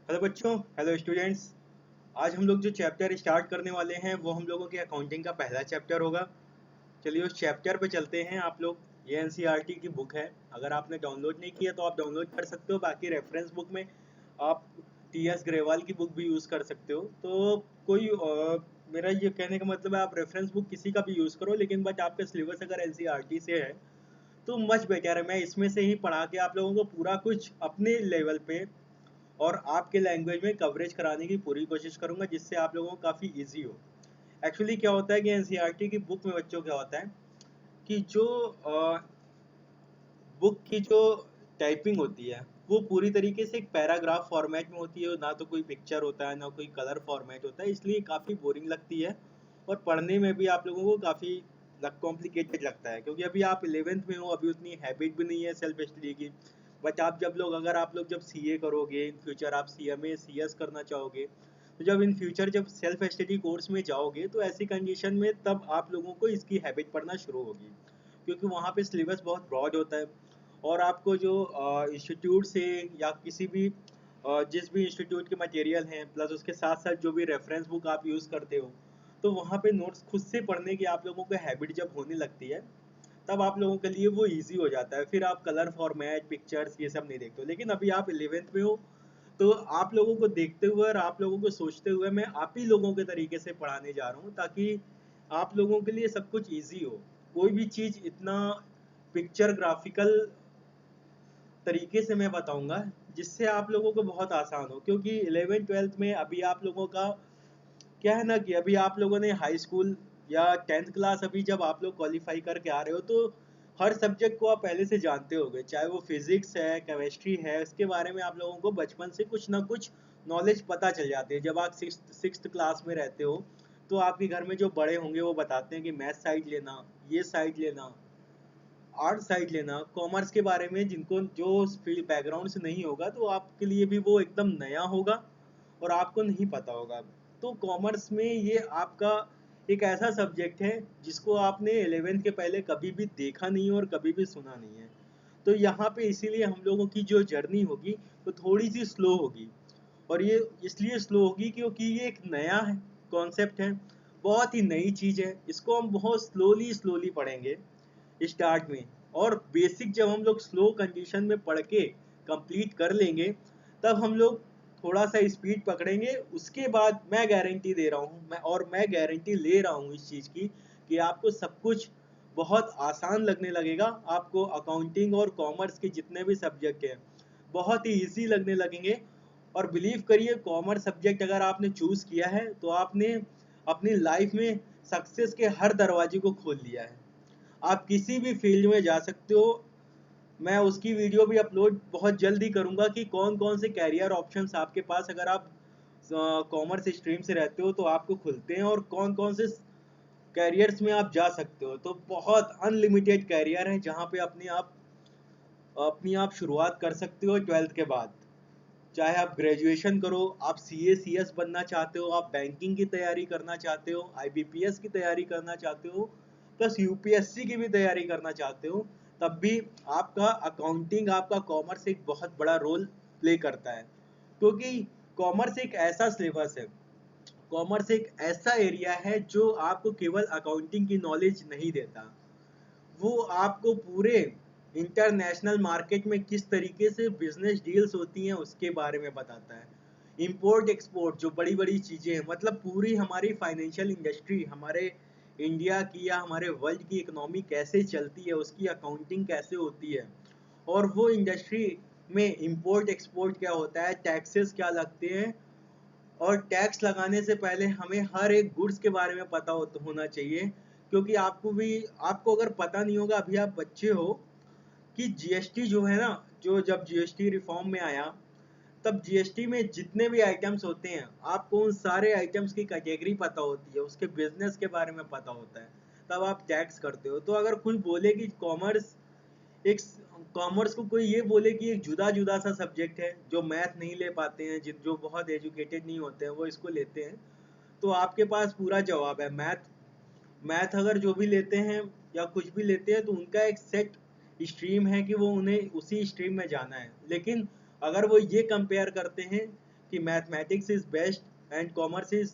Hello बच्चों, hello students. आज हम लोग जो चैप्टर स्टार्ट करने वाले हैं वो हम लोगों के अकाउंटिंग का पहला चैप्टर होगा। चलिए उस चैप्टर पे चलते हैं। आप लोग ये एनसीईआरटी की बुक है, अगर आपने डाउनलोड नहीं किया तो आप डाउनलोड कर सकते हो। बाकी रेफरेंस बुक में आप टीएस ग्रेवाल की बुक भी यूज़ कर सकते हो। तो कोई मेरा ये कहने का मतलब है आप रेफरेंस बुक किसी का भी यूज़ करो, लेकिन बट आपका सिलेबस अगर एनसीईआरटी से है तो मच बेटर है। मैं इसमें से ही पढ़ा के आप लोगों को पूरा कुछ अपने लेवल पे और आपके लैंग्वेज में कवरेज कराने की पूरी कोशिश करूंगा, जिससे आप लोगों को काफ़ी इजी हो। एक्चुअली क्या होता है कि एनसीईआरटी की बुक में बच्चों क्या होता है कि जो बुक की जो टाइपिंग होती है वो पूरी तरीके से एक पैराग्राफ फॉर्मेट में होती है, ना तो कोई पिक्चर होता है ना कोई कलर फॉर्मेट होता है, इसलिए काफ़ी बोरिंग लगती है और पढ़ने में भी आप लोगों को काफ़ी कॉम्प्लिकेटेड लगता है, क्योंकि अभी आप 11th में हो, अभी उतनी हैबिट भी नहीं है सेल्फ स्टडी की। बट आप जब लोग अगर आप लोग जब सीए करोगे इन फ्यूचर, आप सीएमए सीएस करना चाहोगे, तो जब इन फ्यूचर जब सेल्फ स्टडी कोर्स में जाओगे तो ऐसी कंडीशन में तब आप लोगों को इसकी हैबिट पढ़ना शुरू होगी, क्योंकि वहाँ पे सिलेबस बहुत ब्रॉड होता है। और आपको जो इंस्टीट्यूट से या किसी भी जिस भी इंस्टीट्यूट के मटेरियल हैं प्लस उसके साथ साथ जो भी रेफरेंस बुक आप यूज़ करते हो, तो वहाँ पे नोट्स खुद से पढ़ने की आप लोगों को हैबिट जब होने लगती है तब आप लोगों के लिए वो इजी हो जाता है। फिर आप कलर फॉर्मेट पिक्चर्स ये सब नहीं देखते हो। लेकिन अभी आप 11th में हो, तो आप लोगों को देखते हुए और आप लोगों को सोचते हुए मैं आप ही लोगों के तरीके से पढ़ाने जा रहा हूँ, ताकि आप लोगों के लिए सब कुछ इजी हो। कोई भी चीज़ इतना पिक्चर ग्राफिकल तरीके से मैं बताऊंगा जिससे आप लोगों को बहुत आसान हो, क्योंकि 11th 12th में अभी आप लोगों का क्या है ना कि अभी आप लोगों ने हाई स्कूल या 10th क्लास अभी जब आप लोग क्वालिफाई करके आ रहे हो, तो हर सब्जेक्ट को आप पहले से जानते होगे, चाहे वो फिजिक्स है केमिस्ट्री है, इसके बारे में आप लोगों को बचपन से कुछ ना कुछ नॉलेज पता चल जाती है। जब आप सिक्स्थ क्लास में रहते हो तो आपके घर में जो बड़े होंगे वो बताते हैं कि मैथ साइड लेना, ये साइड लेना, आर्ट साइड लेना। कॉमर्स के बारे में जिनको जो फील्ड बैकग्राउंड से नहीं होगा तो आपके लिए भी वो एकदम नया होगा और आपको नहीं पता होगा। तो कॉमर्स में ये आपका एक ऐसा सब्जेक्ट है जिसको आपने 11th के पहले कभी भी देखा नहीं और कभी भी सुना नहीं है। तो यहाँ पे इसीलिए हम लोगों की जो जर्नी होगी वो थोड़ी सी स्लो होगी। और ये इसलिए स्लो होगी क्योंकि ये एक नया है, कॉन्सेप्ट है, बहुत ही नई चीज़ है। इसको हम बहुत स्लोली स्लोली पढ़ेंगे स्टार्ट में। और बेसिक जब हम लोग स्लो कंडीशन में पढ़ के कंप्लीट कर लेंगे तब हम लोग थोड़ा सा स्पीड पकड़ेंगे। उसके बाद मैं गारंटी दे रहा हूँ, मैं गारंटी ले रहा हूँ इस चीज़ की कि आपको सब कुछ बहुत आसान लगने लगेगा। आपको अकाउंटिंग और कॉमर्स के जितने भी सब्जेक्ट हैं बहुत ही इजी लगने लगेंगे। और बिलीव करिए, कॉमर्स सब्जेक्ट अगर आपने चूज़ किया है तो आपने अपनी लाइफ में सक्सेस के हर दरवाजे को खोल लिया है। आप किसी भी फील्ड में जा सकते हो। मैं उसकी वीडियो भी अपलोड बहुत जल्दी करूंगा कि कौन कौन से कैरियर ऑप्शंस आपके पास अगर आप कॉमर्स स्ट्रीम से रहते हो तो आपको खुलते हैं, और कौन कौन से कैरियर्स में आप जा सकते हो। तो बहुत अनलिमिटेड कैरियर है जहाँ पे अपनी आप शुरुआत कर सकते हो 12th के बाद। चाहे आप ग्रेजुएशन करो, आप सीए सीएस बनना चाहते हो, आप बैंकिंग की तैयारी करना चाहते हो, आईबीपीएस की तैयारी करना चाहते हो, प्लस यूपीएससी की भी तैयारी करना चाहते हो, तब भी आपका अकाउंटिंग आपका कॉमर्स एक बहुत बड़ा रोल प्ले करता है। क्योंकि कॉमर्स एक ऐसा सिलेबस है, कॉमर्स एक ऐसा एरिया है जो आपको केवल अकाउंटिंग की नॉलेज नहीं देता, वो आपको पूरे इंटरनेशनल मार्केट में किस तरीके से बिजनेस डील्स होती हैं उसके बारे में बताता है। इंपोर्ट एक्सपोर्ट जो बड़ी बड़ी चीज़ें हैं, मतलब पूरी हमारी फाइनेंशियल इंडस्ट्री, हमारे इंडिया की या हमारे वर्ल्ड की इकोनॉमी कैसे चलती है, उसकी अकाउंटिंग कैसे होती है, और वो इंडस्ट्री में इंपोर्ट एक्सपोर्ट क्या होता है, टैक्सेस क्या लगते हैं, और टैक्स लगाने से पहले हमें हर एक गुड्स के बारे में पता होना चाहिए। क्योंकि आपको अगर पता नहीं होगा, अभी आप बच्चे हो, कि जीएसटी जो है ना, जो जब जीएसटी रिफॉर्म में आया तब जीएसटी में जितने भी आइटम्स होते हैं आपको उन सारे आइटम्स की कैटेगरी पता होती है, उसके बिजनेस के बारे में पता होता है, तब आप टैक्स करते हो। तो अगर कोई बोले कि एक कॉमर्स को कोई ये बोले कि एक जुदा जुदा सा सब्जेक्ट है जो मैथ नहीं ले पाते हैं, जिन जो बहुत एजुकेटेड नहीं होते हैं वो इसको लेते हैं, तो आपके पास पूरा जवाब है। मैथ मैथ अगर जो भी लेते हैं या कुछ भी लेते हैं तो उनका एक सेट स्ट्रीम है कि वो उन्हें उसी स्ट्रीम में जाना है। लेकिन अगर वो ये कंपेयर करते हैं कि mathematics is best and commerce is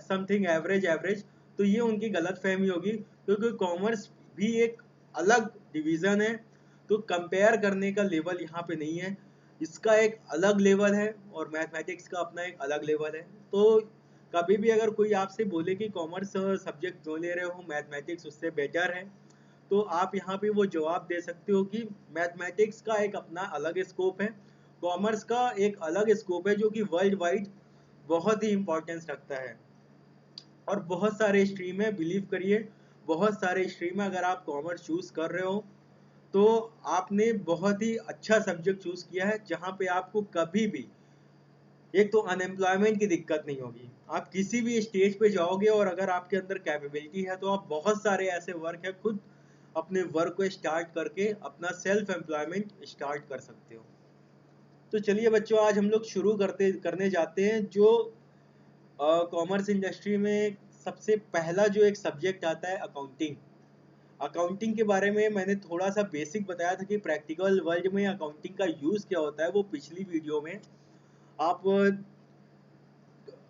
something average average, तो ये उनकी गलत फहमी होगी, क्योंकि कॉमर्स भी एक अलग डिवीज़न है। तो कंपेयर करने का लेवल यहाँ पे नहीं है, इसका एक अलग लेवल है और मैथमेटिक्स का अपना एक अलग लेवल है। तो कभी भी अगर कोई आपसे बोले कि कॉमर्स सब्जेक्ट क्यों ले रहे हो, मैथमेटिक्स उससे बेटर है, तो आप यहाँ पे वो जवाब दे सकते हो कि मैथमेटिक्स का एक अपना अलग स्कोप है, कॉमर्स का एक अलग स्कोप है जो कि वर्ल्ड वाइड बहुत ही इम्पोर्टेंस रखता है। और बहुत सारे स्ट्रीम है, बिलीव करिए, बहुत सारे स्ट्रीम है। अगर आप कॉमर्स चूज कर रहे हो तो आपने बहुत ही अच्छा सब्जेक्ट चूज किया है, जहाँ पे आपको कभी भी एक तो अनएम्प्लॉयमेंट की दिक्कत नहीं होगी। आप किसी भी स्टेज पे जाओगे और अगर आपके अंदर कैपेबिलिटी है तो आप बहुत सारे ऐसे वर्क है, खुद अपने वर्क को स्टार्ट करके अपना सेल्फ एम्प्लॉयमेंट स्टार्ट कर सकते हो। तो चलिए बच्चों, आज हम लोग शुरू करने जाते हैं जो कॉमर्स इंडस्ट्री में सबसे पहला जो एक सब्जेक्ट आता है, अकाउंटिंग। अकाउंटिंग के बारे में मैंने थोड़ा सा बेसिक बताया था कि प्रैक्टिकल वर्ल्ड में अकाउंटिंग का यूज़ क्या होता है, वो पिछली वीडियो में। आप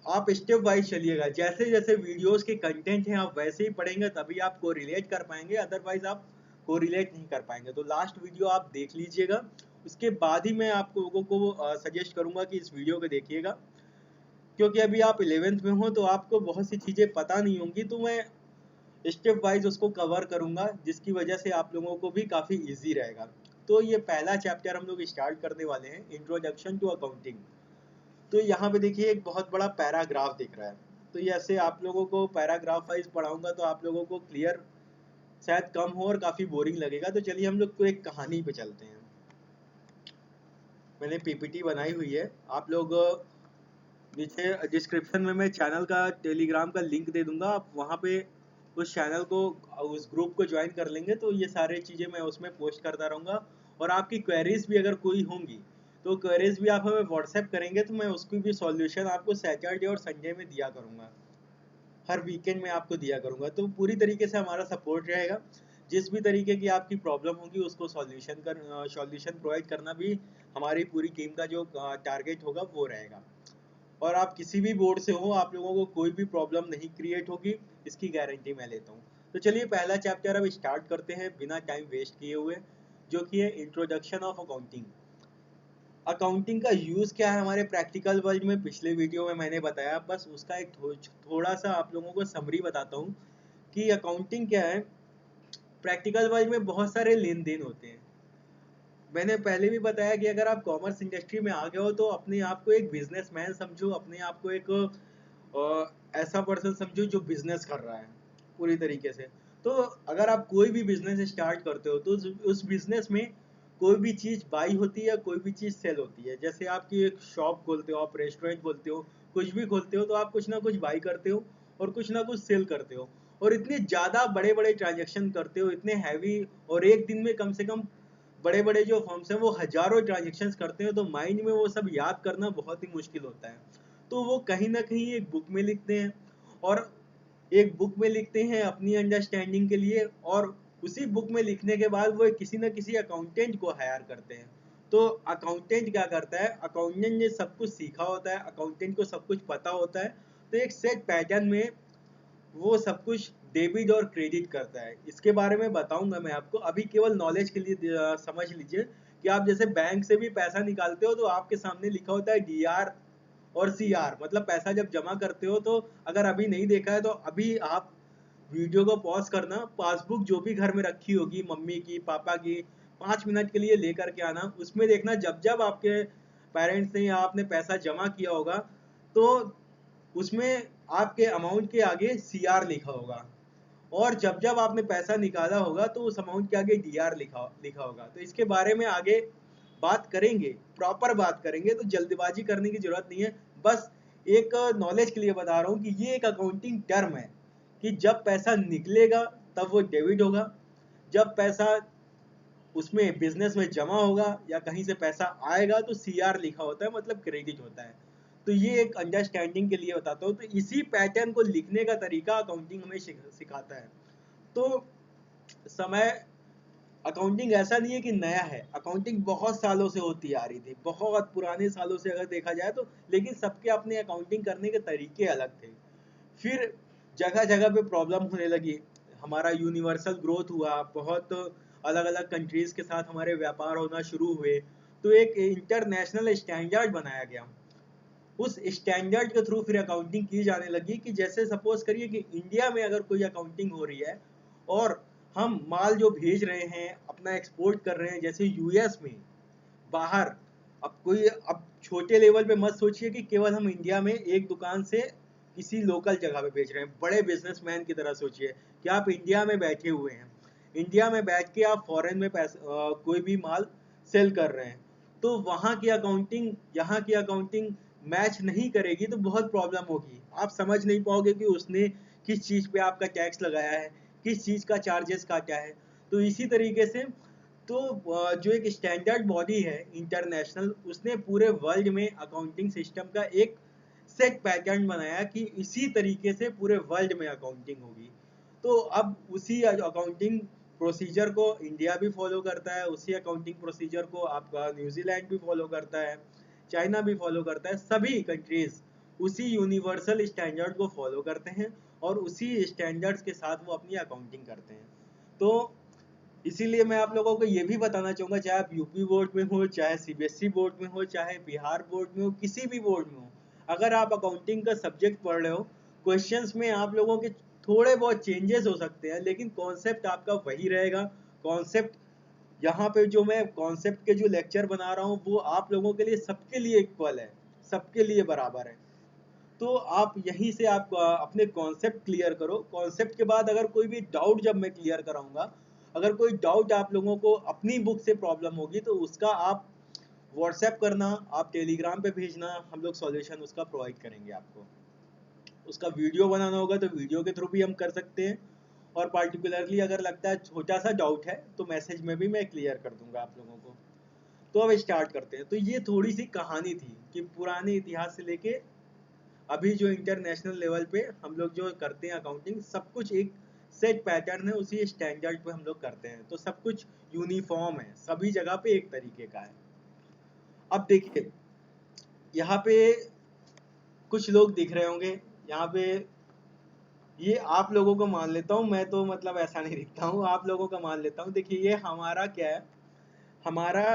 आप स्टेप वाइज चलिएगा, जैसे जैसे वीडियोस के कंटेंट हैं आप वैसे ही पढ़ेंगे तभी आप को रिलेट कर पाएंगे, अदरवाइज आप को रिलेट नहीं कर पाएंगे। तो लास्ट वीडियो आप देख लीजिएगा, उसके बाद ही मैं आप लोगों को सजेस्ट करूंगा कि इस वीडियो को देखिएगा, क्योंकि अभी आप 11th में हो तो आपको बहुत सी चीज़ें पता नहीं होंगी, तो मैं स्टेप वाइज उसको कवर करूंगा, जिसकी वजह से आप लोगों को भी काफ़ी इजी रहेगा। तो ये पहला चैप्टर हम लोग स्टार्ट करने वाले हैं, इंट्रोडक्शन टू अकाउंटिंग। तो यहाँ पे देखिए एक बहुत बड़ा पैराग्राफ दिख रहा है, तो ये ऐसे आप लोगों को पैराग्राफ वाइज पढ़ाऊंगा तो आप लोगों को क्लियर शायद कम हो और काफ़ी बोरिंग लगेगा। तो चलिए हम लोग को एक कहानी पे चलते हैं। मैंने पीपीटी बनाई हुई है, आप लोग नीचे डिस्क्रिप्शन में मैं चैनल का टेलीग्राम का लिंक दे दूंगा, आप वहाँ पे उस चैनल को उस ग्रुप को ज्वाइन कर लेंगे तो ये सारे चीज़ें मैं उसमें पोस्ट करता रहूँगा। और आपकी क्वेरीज भी अगर कोई होंगी तो क्वेरीज भी आप हमें व्हाट्सएप करेंगे तो मैं उसकी भी सॉल्यूशन आपको सैटरडे और संडे में दिया करूँगा, हर वीकेंड में आपको दिया करूँगा। तो पूरी तरीके से हमारा सपोर्ट रहेगा, जिस भी तरीके की आपकी प्रॉब्लम होगी उसको सॉल्यूशन प्रोवाइड करना भी हमारी पूरी टीम का जो टारगेट होगा वो रहेगा। और आप किसी भी बोर्ड से हो, आप लोगों को कोई भी प्रॉब्लम नहीं क्रिएट होगी, इसकी गारंटी मैं लेता हूँ। तो चलिए पहला चैप्टर अब स्टार्ट करते हैं बिना टाइम वेस्ट किए हुए, जो कि है इंट्रोडक्शन ऑफ अकाउंटिंग। अकाउंटिंग का यूज़ क्या है हमारे प्रैक्टिकल वर्ल्ड में, पिछले वीडियो में मैंने बताया, बस उसका एक थोड़ा सा आप लोगों को समरी बताता हूँ कि अकाउंटिंग क्या है। प्रैक्टिकल वर्ल्ड में बहुत सारे लेन देन होते हैं। मैंने पहले भी बताया कि अगर आप कॉमर्स इंडस्ट्री में आ गए हो तो अपने आप को एक बिजनेसमैन समझो, अपने आप को एक ऐसा पर्सन समझो जो बिजनेस कर रहा है पूरी तरीके से। तो अगर आप कोई भी बिजनेस स्टार्ट करते हो तो उस बिजनेस में कोई भी चीज़ बाई होती है, कोई भी चीज़ सेल होती है। जैसे आपकी एक शॉप खोलते हो, आप रेस्टोरेंट खोलते हो, कुछ भी खोलते हो, तो आप कुछ ना कुछ बाई करते हो और कुछ ना कुछ सेल करते हो। और इतने ज़्यादा बड़े बड़े ट्रांजेक्शन करते हो, इतने हैवी, और एक दिन में कम से कम बड़े बड़े जो फर्म्स हैं वो हजारों ट्रांजेक्शन्स करते हैं, तो माइंड में वो सब याद करना बहुत ही मुश्किल होता है। तो वो कहीं ना कहीं एक बुक में लिखते हैं, और एक बुक में लिखते हैं अपनी अंडरस्टैंडिंग के लिए, और उसी बुक में लिखने के बाद वो किसी न किसी अकाउंटेंट को हायर करते हैं। तो अकाउंटेंट क्या करता है, अकाउंटेंट ने सब कुछ सीखा होता है, अकाउंटेंट को सब कुछ पता होता है, तो एक सेट पैटर्न में वो सब कुछ डेबिट और क्रेडिट करता है। इसके बारे में बताऊंगा मैं आपको, अभी केवल नॉलेज के लिए समझ लीजिए कि आप जैसे बैंक से भी पैसा निकालते हो तो आपके सामने लिखा होता है डीआर और सीआर, मतलब पैसा जब जमा करते हो तो अगर अभी नहीं देखा है तो अभी आप वीडियो को पॉज करना, पासबुक जो भी घर में रखी होगी मम्मी की, पापा की, 5 मिनट के लिए लेकर के आना, उसमें देखना जब जब आपके पेरेंट्स ने या आपने पैसा जमा किया होगा तो उसमें आपके अमाउंट के आगे सीआर लिखा होगा, और जब जब आपने पैसा निकाला होगा तो उस अमाउंट के आगे डीआर लिखा लिखा होगा। तो इसके बारे में आगे बात करेंगे, प्रॉपर बात करेंगे, तो जल्दबाजी करने की जरूरत नहीं है। बस एक नॉलेज के लिए बता रहा हूँ कि ये एक अकाउंटिंग टर्म है कि जब पैसा निकलेगा तब वो डेबिट होगा, जब पैसा उसमें बिजनेस में जमा होगा या कहीं से पैसा आएगा तो सीआर लिखा होता है, मतलब क्रेडिट होता है। तो ये एक अंडरस्टैंडिंग के लिए बताता हूँ, तो इसी पैटर्न को लिखने का तरीका अकाउंटिंग हमें सिखाता है। तो समय अकाउंटिंग ऐसा नहीं है कि नया है, अकाउंटिंग बहुत सालों से होती आ रही थी, बहुत पुराने सालों से अगर देखा जाए तो, लेकिन सबके अपने अकाउंटिंग करने के तरीके अलग थे। फिर जगह जगह पे प्रॉब्लम होने लगी, हमारा यूनिवर्सल ग्रोथ हुआ, बहुत अलग अलग कंट्रीज के साथ हमारे व्यापार होना शुरू हुए, तो एक इंटरनेशनल स्टैंडर्ड बनाया गया। उस स्टैंडर्ड के थ्रू फिर अकाउंटिंग की जाने लगी कि जैसे सपोज करिए कि इंडिया में अगर कोई अकाउंटिंग हो रही है और हम माल जो भेज रहे हैं अपना एक्सपोर्ट कर रहे हैं जैसे यूएस में, बाहर, अब छोटे लेवल पे मत सोचिए कि केवल हम इंडिया में एक दुकान से किसी लोकल जगह पे बेच रहे हैं, बड़े बिजनेसमैन की तरह सोचिए कि आप इंडिया में बैठे हुए हैं, इंडिया में बैठ के आप फॉरेन में कोई भी माल सेल कर रहे हैं, तो वहाँ की अकाउंटिंग यहाँ की अकाउंटिंग मैच नहीं करेगी तो बहुत प्रॉब्लम होगी। आप समझ नहीं पाओगे कि उसने किस चीज़ पे आपका टैक्स लगाया है, किस चीज़ का चार्जेस काटा है। तो इसी तरीके से तो जो एक स्टैंडर्ड बॉडी है इंटरनेशनल, उसने पूरे वर्ल्ड में अकाउंटिंग सिस्टम का एक सेट पैटर्न बनाया कि इसी तरीके से पूरे वर्ल्ड में अकाउंटिंग होगी। तो अब उसी अकाउंटिंग प्रोसीजर को इंडिया भी फॉलो करता है, उसी अकाउंटिंग प्रोसीजर को आपका न्यूजीलैंड भी फॉलो करता है, चाइना भी फॉलो करता है, सभी कंट्रीज उसी यूनिवर्सल स्टैंडर्ड को फॉलो करते हैं और उसी स्टैंडर्ड्स के साथ वो अपनी अकाउंटिंग करते हैं। तो इसीलिए मैं आप लोगों को ये भी बताना चाहूँगा, चाहे आप यूपी बोर्ड में हो, चाहे सीबीएसई बोर्ड में हो, चाहे बिहार बोर्ड में हो, किसी भी बोर्ड में हो, अगर आप अकाउंटिंग का सब्जेक्ट पढ़ रहे हो, क्वेश्चंस में आप लोगों के थोड़े बहुत चेंजेस हो सकते हैं लेकिन कॉन्सेप्ट आपका वही रहेगा। कॉन्सेप्ट यहाँ पे जो मैं कॉन्सेप्ट के जो लेक्चर बना रहा हूँ वो आप लोगों के लिए सबके लिए इक्वल है, सबके लिए बराबर है। तो आप यहीं से आप अपने कॉन्सेप्ट क्लियर करो। कॉन्सेप्ट के बाद अगर कोई भी डाउट जब मैं क्लियर कराऊंगा, अगर कोई डाउट आप लोगों को अपनी बुक से प्रॉब्लम होगी तो उसका आप व्हाट्सएप करना, आप टेलीग्राम पे भेजना, हम लोग सॉल्यूशन उसका प्रोवाइड करेंगे आपको। उसका वीडियो बनाना होगा तो वीडियो के थ्रू भी हम कर सकते हैं, और पार्टिकुलरली अगर लगता है छोटा सा डाउट है तो मैसेज में भी मैं क्लियर कर दूंगा आप लोगों को। तो अब स्टार्ट करते हैं। तो ये थोड़ी सी कहानी थी कि पुराने इतिहास से लेके अभी जो इंटरनेशनल लेवल पे हम लोग जो करते हैं अकाउंटिंग, सब कुछ एक सेट पैटर्न है, उसी स्टैंडर्ड पे हम लोग करते हैं, तो सब कुछ यूनिफॉर्म है, सभी जगह पे एक तरीके का है। अब देखिए यहाँ पे कुछ लोग दिख रहे होंगे, यहाँ पे ये आप लोगों को मान लेता हूँ मैं, तो मतलब ऐसा नहीं दिखता हूँ, आप लोगों का मान लेता हूँ। देखिए ये हमारा क्या है, हमारा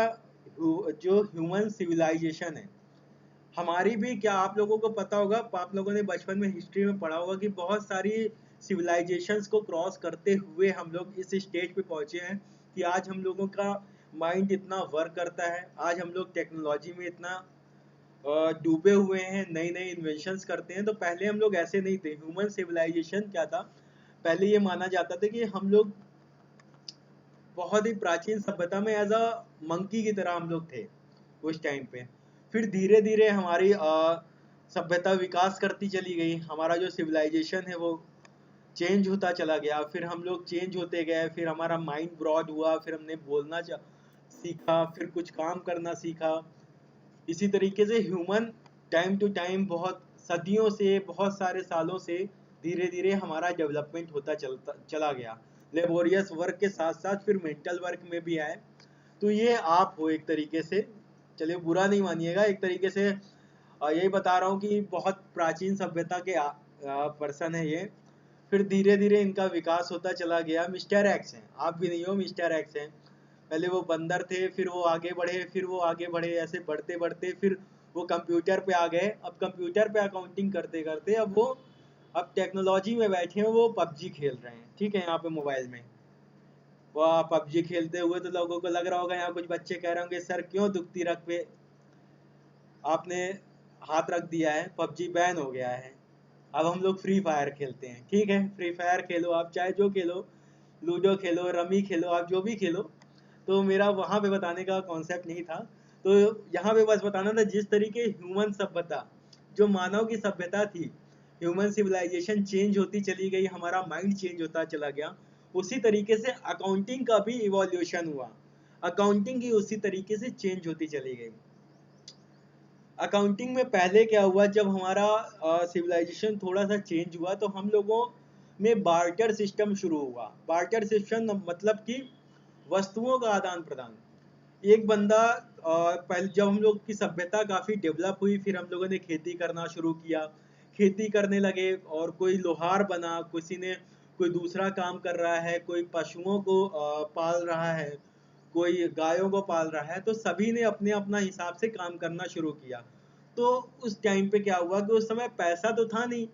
जो ह्यूमन सिविलाइजेशन है, हमारी भी, क्या आप लोगों को पता होगा, आप लोगों ने बचपन में हिस्ट्री में पढ़ा होगा कि बहुत सारी सिविलाइजेशंस को क्रॉस करते हुए हम लोग इस स्टेज पे पहुंचे हैं कि आज हम लोगों का माइंड इतना वर्क करता है, आज हम लोग टेक्नोलॉजी में इतना डूबे हुए हैं, नई नई इन्वेंशंस करते हैं। तो पहले हम लोग ऐसे नहीं थे। ह्यूमन सिविलाइजेशन क्या था, पहले ये माना जाता था कि हम लोग बहुत ही प्राचीन सभ्यता में एज अ मंकी की तरह हम लोग थे उस टाइम पे। फिर धीरे धीरे हमारी सभ्यता विकास करती चली गई, हमारा जो सिविलाइजेशन है वो चेंज होता चला गया, फिर हम लोग चेंज होते गए, फिर हमारा माइंड ब्रॉड हुआ, फिर हमने बोलना सीखा, फिर कुछ काम करना सीखा। इसी तरीके से ह्यूमन टाइम टू टाइम, बहुत सदियों से, बहुत सारे सालों से धीरे धीरे हमारा डेवलपमेंट होता चला गया। लेबोरियस वर्क के साथ साथ फिर मेंटल वर्क में भी आए। तो ये आप हो एक तरीके से, चलिए बुरा नहीं मानिएगा, एक तरीके से यही बता रहा हूँ कि बहुत प्राचीन सभ्यता के पर्सन है ये। फिर धीरे धीरे इनका विकास होता चला गया। मिस्टर एक्स हैं, आप भी नहीं हो, मिस्टर एक्स हैं। पहले वो बंदर थे, फिर वो आगे बढ़े, फिर वो आगे बढ़े, ऐसे बढ़ते बढ़ते फिर वो कंप्यूटर पे आ गए। अब कंप्यूटर पे अकाउंटिंग करते करते अब टेक्नोलॉजी में बैठे हैं, वो पबजी खेल रहे हैं, ठीक है, यहाँ पे मोबाइल में। वो पबजी खेलते हुए तो लोगों को लग रहा होगा, यहाँ कुछ बच्चे कह रहे होंगे सर क्यों दुखती रख पे आपने हाथ रख दिया है, पबजी बैन हो गया है। अब हम लोग फ्री फायर खेलते हैं, ठीक है, फ्री फायर खेलो, आप चाहे जो खेलो, लूडो खेलो, रमी खेलो, आप जो भी खेलो। तो मेरा वहाँ पे बताने का कॉन्सेप्ट नहीं था। तो यहाँ पे बस बताना था, जिस तरीके ह्यूमन सभ्यता, जो मानव की सभ्यता थी, ह्यूमन सिविलाइजेशन चेंज होती चली गई, हमारा माइंड चेंज होता चला गया, उसी तरीके से अकाउंटिंग का भी इवोल्यूशन हुआ। अकाउंटिंग की उसी तरीके से चेंज होती चली गई। अकाउंटिंग में पहले क्या हुआ, जब हमारा सिविलाइजेशन थोड़ा सा चेंज हुआ तो हम लोगों में बार्टर सिस्टम शुरू हुआ। बार्टर सिस्टम मतलब कि वस्तुओं का आदान प्रदान। एक बंदा पहले जब हम लोग की सभ्यता काफी डेवलप हुई, फिर हम लोगों ने खेती करना शुरू किया, खेती करने लगे और कोई लोहार बना, किसी ने कोई दूसरा काम कर रहा है, कोई पशुओं को पाल रहा है, कोई गायों को पाल रहा है, तो सभी ने अपने अपना हिसाब से काम करना शुरू किया। तो उस टाइम पे क्या हुआ कि उस समय पैसा तो था नहीं,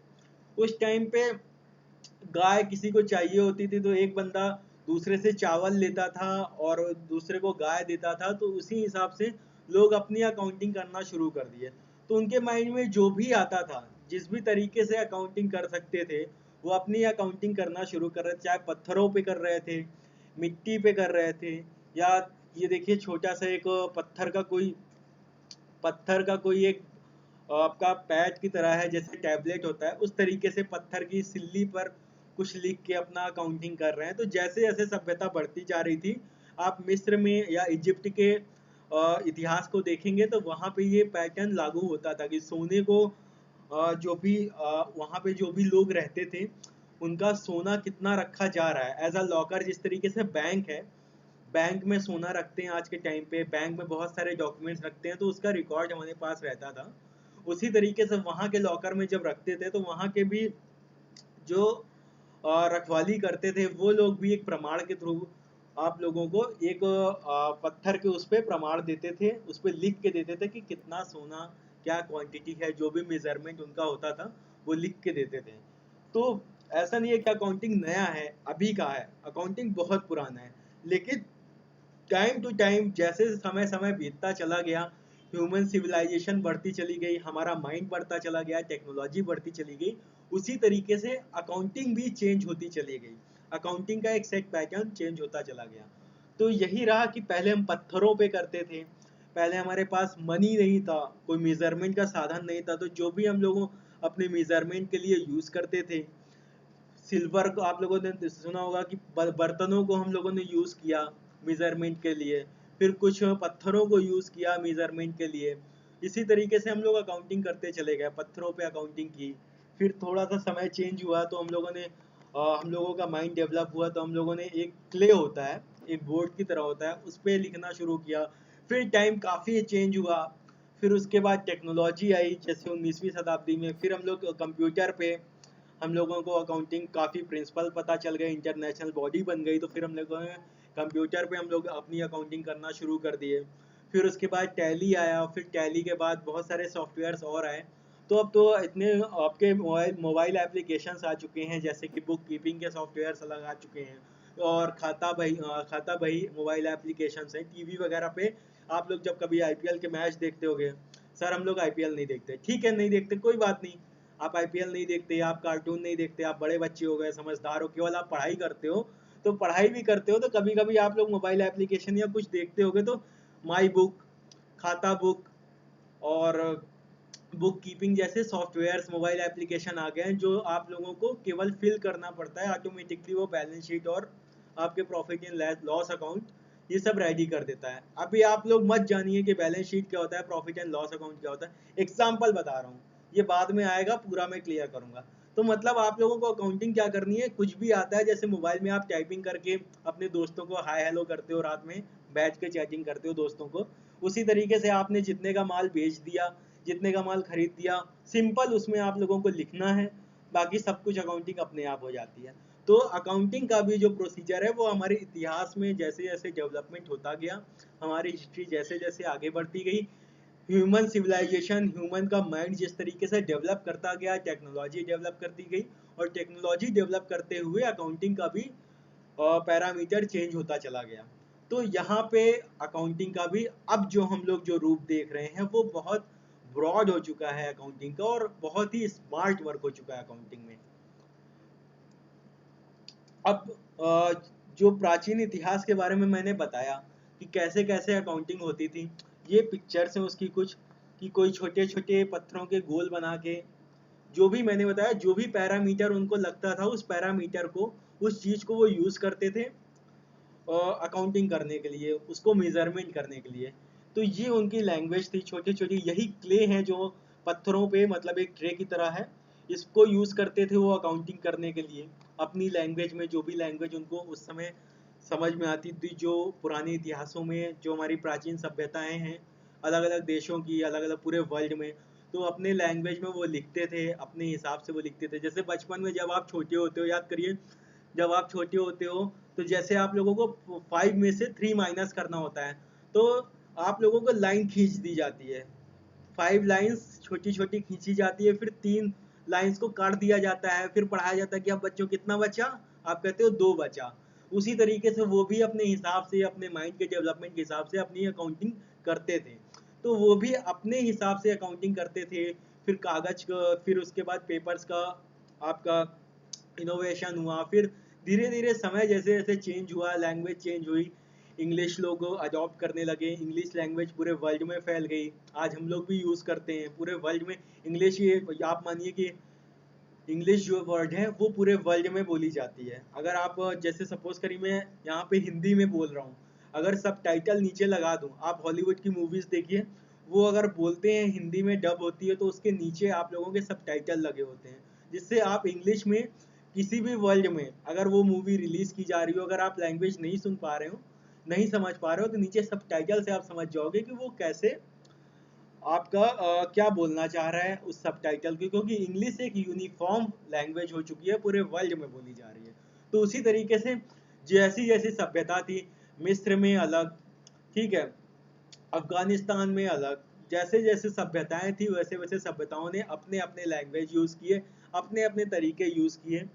उस टाइम पे गाय किसी को चाहिए होती थी तो एक बंदा दूसरे से चावल लेता था और दूसरे को गाय देता था, तो उसी हिसाब से लोग अपनी अकाउंटिंग करना शुरू कर दिए। तो उनके माइंड में जो भी आता था, जिस भी तरीके से अकाउंटिंग कर सकते थे, वो अपनी अकाउंटिंग करना शुरू कर रहे थे, चाहे पत्थरों पे कर रहे थे, मिट्टी पे कर रहे थे, या ये देखिए छोटा सा एक पत्थर का कोई एक आपका पैड की तरह है, जैसे टैबलेट होता है, उस तरीके से पत्थर की सिल्ली पर कुछ लिख के अपना अकाउंटिंग कर रहे हैं। तो जैसे जैसे सभ्यता बढ़ती जा रही थी, आप मिस्र में या इजिप्ट के इतिहास को देखेंगे तो वहाँ पे ये पैटर्न लागू होता था कि सोने को जो भी वहाँ पे जो भी लोग रहते थे, उनका सोना कितना रखा जा रहा है एज अ लॉकर। जिस तरीके से बैंक है, बैंक में सोना रखते हैं आज के टाइम पे, बैंक में बहुत सारे डॉक्यूमेंट्स रखते हैं, तो उसका रिकॉर्ड हमारे पास रहता था। उसी तरीके से वहाँ के लॉकर में जब रखते थे, तो वहाँ के भी जो रखवाली करते थे, वो लोग भी एक प्रमाण के थ्रू आप लोगों को एक पत्थर के उस पे प्रमाण देते थे, उस पे लिख के देते थे कि कितना सोना, क्या क्वांटिटी है, जो भी मेजरमेंट उनका होता था वो लिख के देते थे। तो ऐसा नहीं है कि अकाउंटिंग नया है, अभी का है, अकाउंटिंग बहुत पुराना है। लेकिन टाइम टू टाइम जैसे समय समय बीतता चला गया, ह्यूमन सिविलाइजेशन बढ़ती चली गई, हमारा माइंड बढ़ता चला गया, टेक्नोलॉजी बढ़ती चली गई, उसी तरीके से अकाउंटिंग भी चेंज होती चली गई। अकाउंटिंग का एक सेट पैटर्न चेंज होता चला गया। तो यही रहा कि पहले हम पत्थरों पे करते थे, पहले हमारे पास मनी नहीं था, कोई मेजरमेंट का साधन नहीं था, तो जो भी हम लोगों अपने मेजरमेंट के लिए यूज करते थे, सिल्वर को आप लोगों ने सुना होगा कि बर्तनों को हम लोगों ने यूज किया मेजरमेंट के लिए, फिर कुछ पत्थरों को यूज किया मेजरमेंट के लिए। इसी तरीके से हम लोग अकाउंटिंग करते चले गए, पत्थरों पे अकाउंटिंग की। फिर थोड़ा सा समय चेंज हुआ तो हम लोगों ने हम लोगों का माइंड डेवलप हुआ, तो हम लोगों ने एक क्ले होता है, एक बोर्ड की तरह होता है, उस पर लिखना शुरू किया। फिर टाइम काफ़ी चेंज हुआ, फिर उसके बाद टेक्नोलॉजी आई, जैसे 19वीं शताब्दी में, फिर हम लोग कंप्यूटर पे, हम लोगों को अकाउंटिंग काफ़ी प्रिंसिपल पता चल गए, इंटरनेशनल बॉडी बन गई, तो फिर हम लोगों ने कंप्यूटर पे हम लोग अपनी अकाउंटिंग करना शुरू कर दिए। फिर उसके बाद टैली आया, फिर टैली के बाद बहुत सारे सॉफ्टवेयर्स और आए। तो अब तो इतने आपके मोबाइल मोबाइल एप्लीकेशंस आ चुके हैं, जैसे कि बुक कीपिंग के सॉफ्टवेयर्स अलग आ चुके हैं, और खाता बही मोबाइल एप्लीकेशंस हैं। टीवी वगैरह पे आप लोग जब कभी आईपीएल के मैच देखते होगे, सर हम लोग आईपीएल नहीं देखते, ठीक है नहीं देखते कोई बात नहीं, आप आईपीएल नहीं देखते, आप कार्टून नहीं देखते, आप बड़े बच्चे हो गए, समझदार हो, केवल आप पढ़ाई करते हो, तो पढ़ाई भी करते हो तो कभी कभी आप लोग मोबाइल एप्लीकेशन या कुछ देखते होगे, तो माई बुक, खाता बुक और बुक कीपिंग जैसे सॉफ्टवेयर्स मोबाइल एप्लीकेशन आ गए हैं, जो आप लोगों को केवल फिल करना पड़ता है ऑटोमेटिकली, वो बैलेंस शीट और आपके प्रॉफिट एंड लॉस अकाउंट ये सब रेडी कर देता है। अभी आप लोग मत जानिए कि बैलेंस शीट क्या होता है, प्रॉफिट एंड लॉस अकाउंट क्या होता है, एग्जाम्पल बता रहा हूँ, ये बाद में आएगा, पूरा मैं क्लियर करूंगा। तो मतलब आप लोगों को अकाउंटिंग क्या करनी है, कुछ भी आता है, जैसे मोबाइल में आप टाइपिंग करके अपने दोस्तों को हाय हेलो करते हो, रात में बैठ के चैटिंग करते हो दोस्तों को, उसी तरीके से आपने जितने का माल बेच दिया, जितने का माल खरीद दिया, सिंपल उसमें आप लोगों को लिखना है, बाकी सब कुछ अकाउंटिंग अपने आप हो जाती है। तो अकाउंटिंग का भी जो प्रोसीजर है वो हमारे इतिहास में जैसे जैसे डेवलपमेंट होता गया, हमारी हिस्ट्री जैसे जैसे आगे बढ़ती गई, ह्यूमन सिविलाइजेशन, ह्यूमन का माइंड जिस तरीके से डेवलप करता गया, टेक्नोलॉजी डेवलप करती गई, और टेक्नोलॉजी डेवलप करते हुए अकाउंटिंग का भी पैरामीटर चेंज होता चला गया। तो यहाँ पे अकाउंटिंग का भी अब जो हम लोग जो रूप देख रहे हैं वो बहुत ब्रॉड हो चुका है अकाउंटिंग का, और बहुत ही स्मार्ट वर्क हो चुका है अकाउंटिंग में। अब जो प्राचीन इतिहास के बारे में मैंने बताया कि कैसे कैसे अकाउंटिंग होती थी, ये पिक्चर्स हैं उसकी कुछ, कि कोई छोटे छोटे पत्थरों के गोल बना के, जो भी मैंने बताया, जो भी पैरामीटर उनको लगता था, उस पैरामीटर को, उस चीज को वो यूज करते थे अकाउंटिंग करने के लिए, उसको मेजरमेंट करने के लिए। तो ये उनकी लैंग्वेज थी, छोटी छोटी, यही क्ले हैं जो पत्थरों पे, मतलब एक ट्रे की तरह है, इसको यूज करते थे वो अकाउंटिंग करने के लिए, अपनी लैंग्वेज में, जो भी लैंग्वेज उनको उस समय समझ में आती थी, जो पुराने इतिहासों में जो हमारी प्राचीन सभ्यताएं हैं अलग अलग देशों की, अलग अलग पूरे वर्ल्ड में, तो अपने लैंग्वेज में वो लिखते थे, अपने हिसाब से वो लिखते थे। जैसे बचपन में जब आप छोटे होते हो, याद करिए, जब आप छोटे होते हो तो जैसे आप लोगों को 5 में से 3 माइनस करना होता है, तो आप लोगों को लाइन खींच दी जाती है, 5 लाइन्स छोटी छोटी खींची जाती है, फिर 3 लाइन्स को काट दिया जाता है, फिर पढ़ाया जाता है कि अब बच्चों कितना बचा, आप कहते हो 2 बचा। उसी तरीके से वो भी अपने हिसाब से, अपने माइंड के डेवलपमेंट के हिसाब से अपनी अकाउंटिंग करते थे। तो वो भी अपने हिसाब से अकाउंटिंग करते थे। फिर कागज का, फिर उसके बाद पेपर्स का आपका इनोवेशन हुआ, फिर धीरे धीरे समय जैसे जैसे चेंज हुआ, लैंग्वेज चेंज हुई, इंग्लिश लोग अडॉप्ट करने लगे, इंग्लिश लैंग्वेज पूरे वर्ल्ड में फैल गई। आज हम लोग भी यूज़ करते हैं पूरे वर्ल्ड में इंग्लिश। ये आप मानिए कि इंग्लिश जो वर्ड है वो पूरे वर्ल्ड में बोली जाती है। अगर आप जैसे सपोज करिए मैं यहाँ पे हिंदी में बोल रहा हूँ, अगर सब टाइटल नीचे लगा दूँ, आप हॉलीवुड की मूवीज़ देखिए, वो अगर बोलते हैं हिंदी में डब होती है तो उसके नीचे आप लोगों के सब टाइटल लगे होते हैं, जिससे आप इंग्लिश में किसी भी वर्ल्ड में अगर वो मूवी रिलीज़ की जा रही हो, अगर आप लैंग्वेज नहीं सुन पा रहे हो, नहीं समझ पा रहे हो, तो नीचे सब टाइटल से आप समझ जाओगे कि वो कैसे आपका क्या बोलना चाह रहा है उस सबटाइटल की, क्योंकि इंग्लिश एक यूनिफॉर्म लैंग्वेज हो चुकी है, पूरे वर्ल्ड में बोली जा रही है। तो उसी तरीके से जैसी जैसी सभ्यता थी, मिस्र में अलग, ठीक है, अफगानिस्तान में अलग, जैसे जैसे सभ्यताएं थी वैसे वैसे सभ्यताओं ने अपने अपने लैंग्वेज यूज़ किए, अपने अपने तरीके यूज़ किए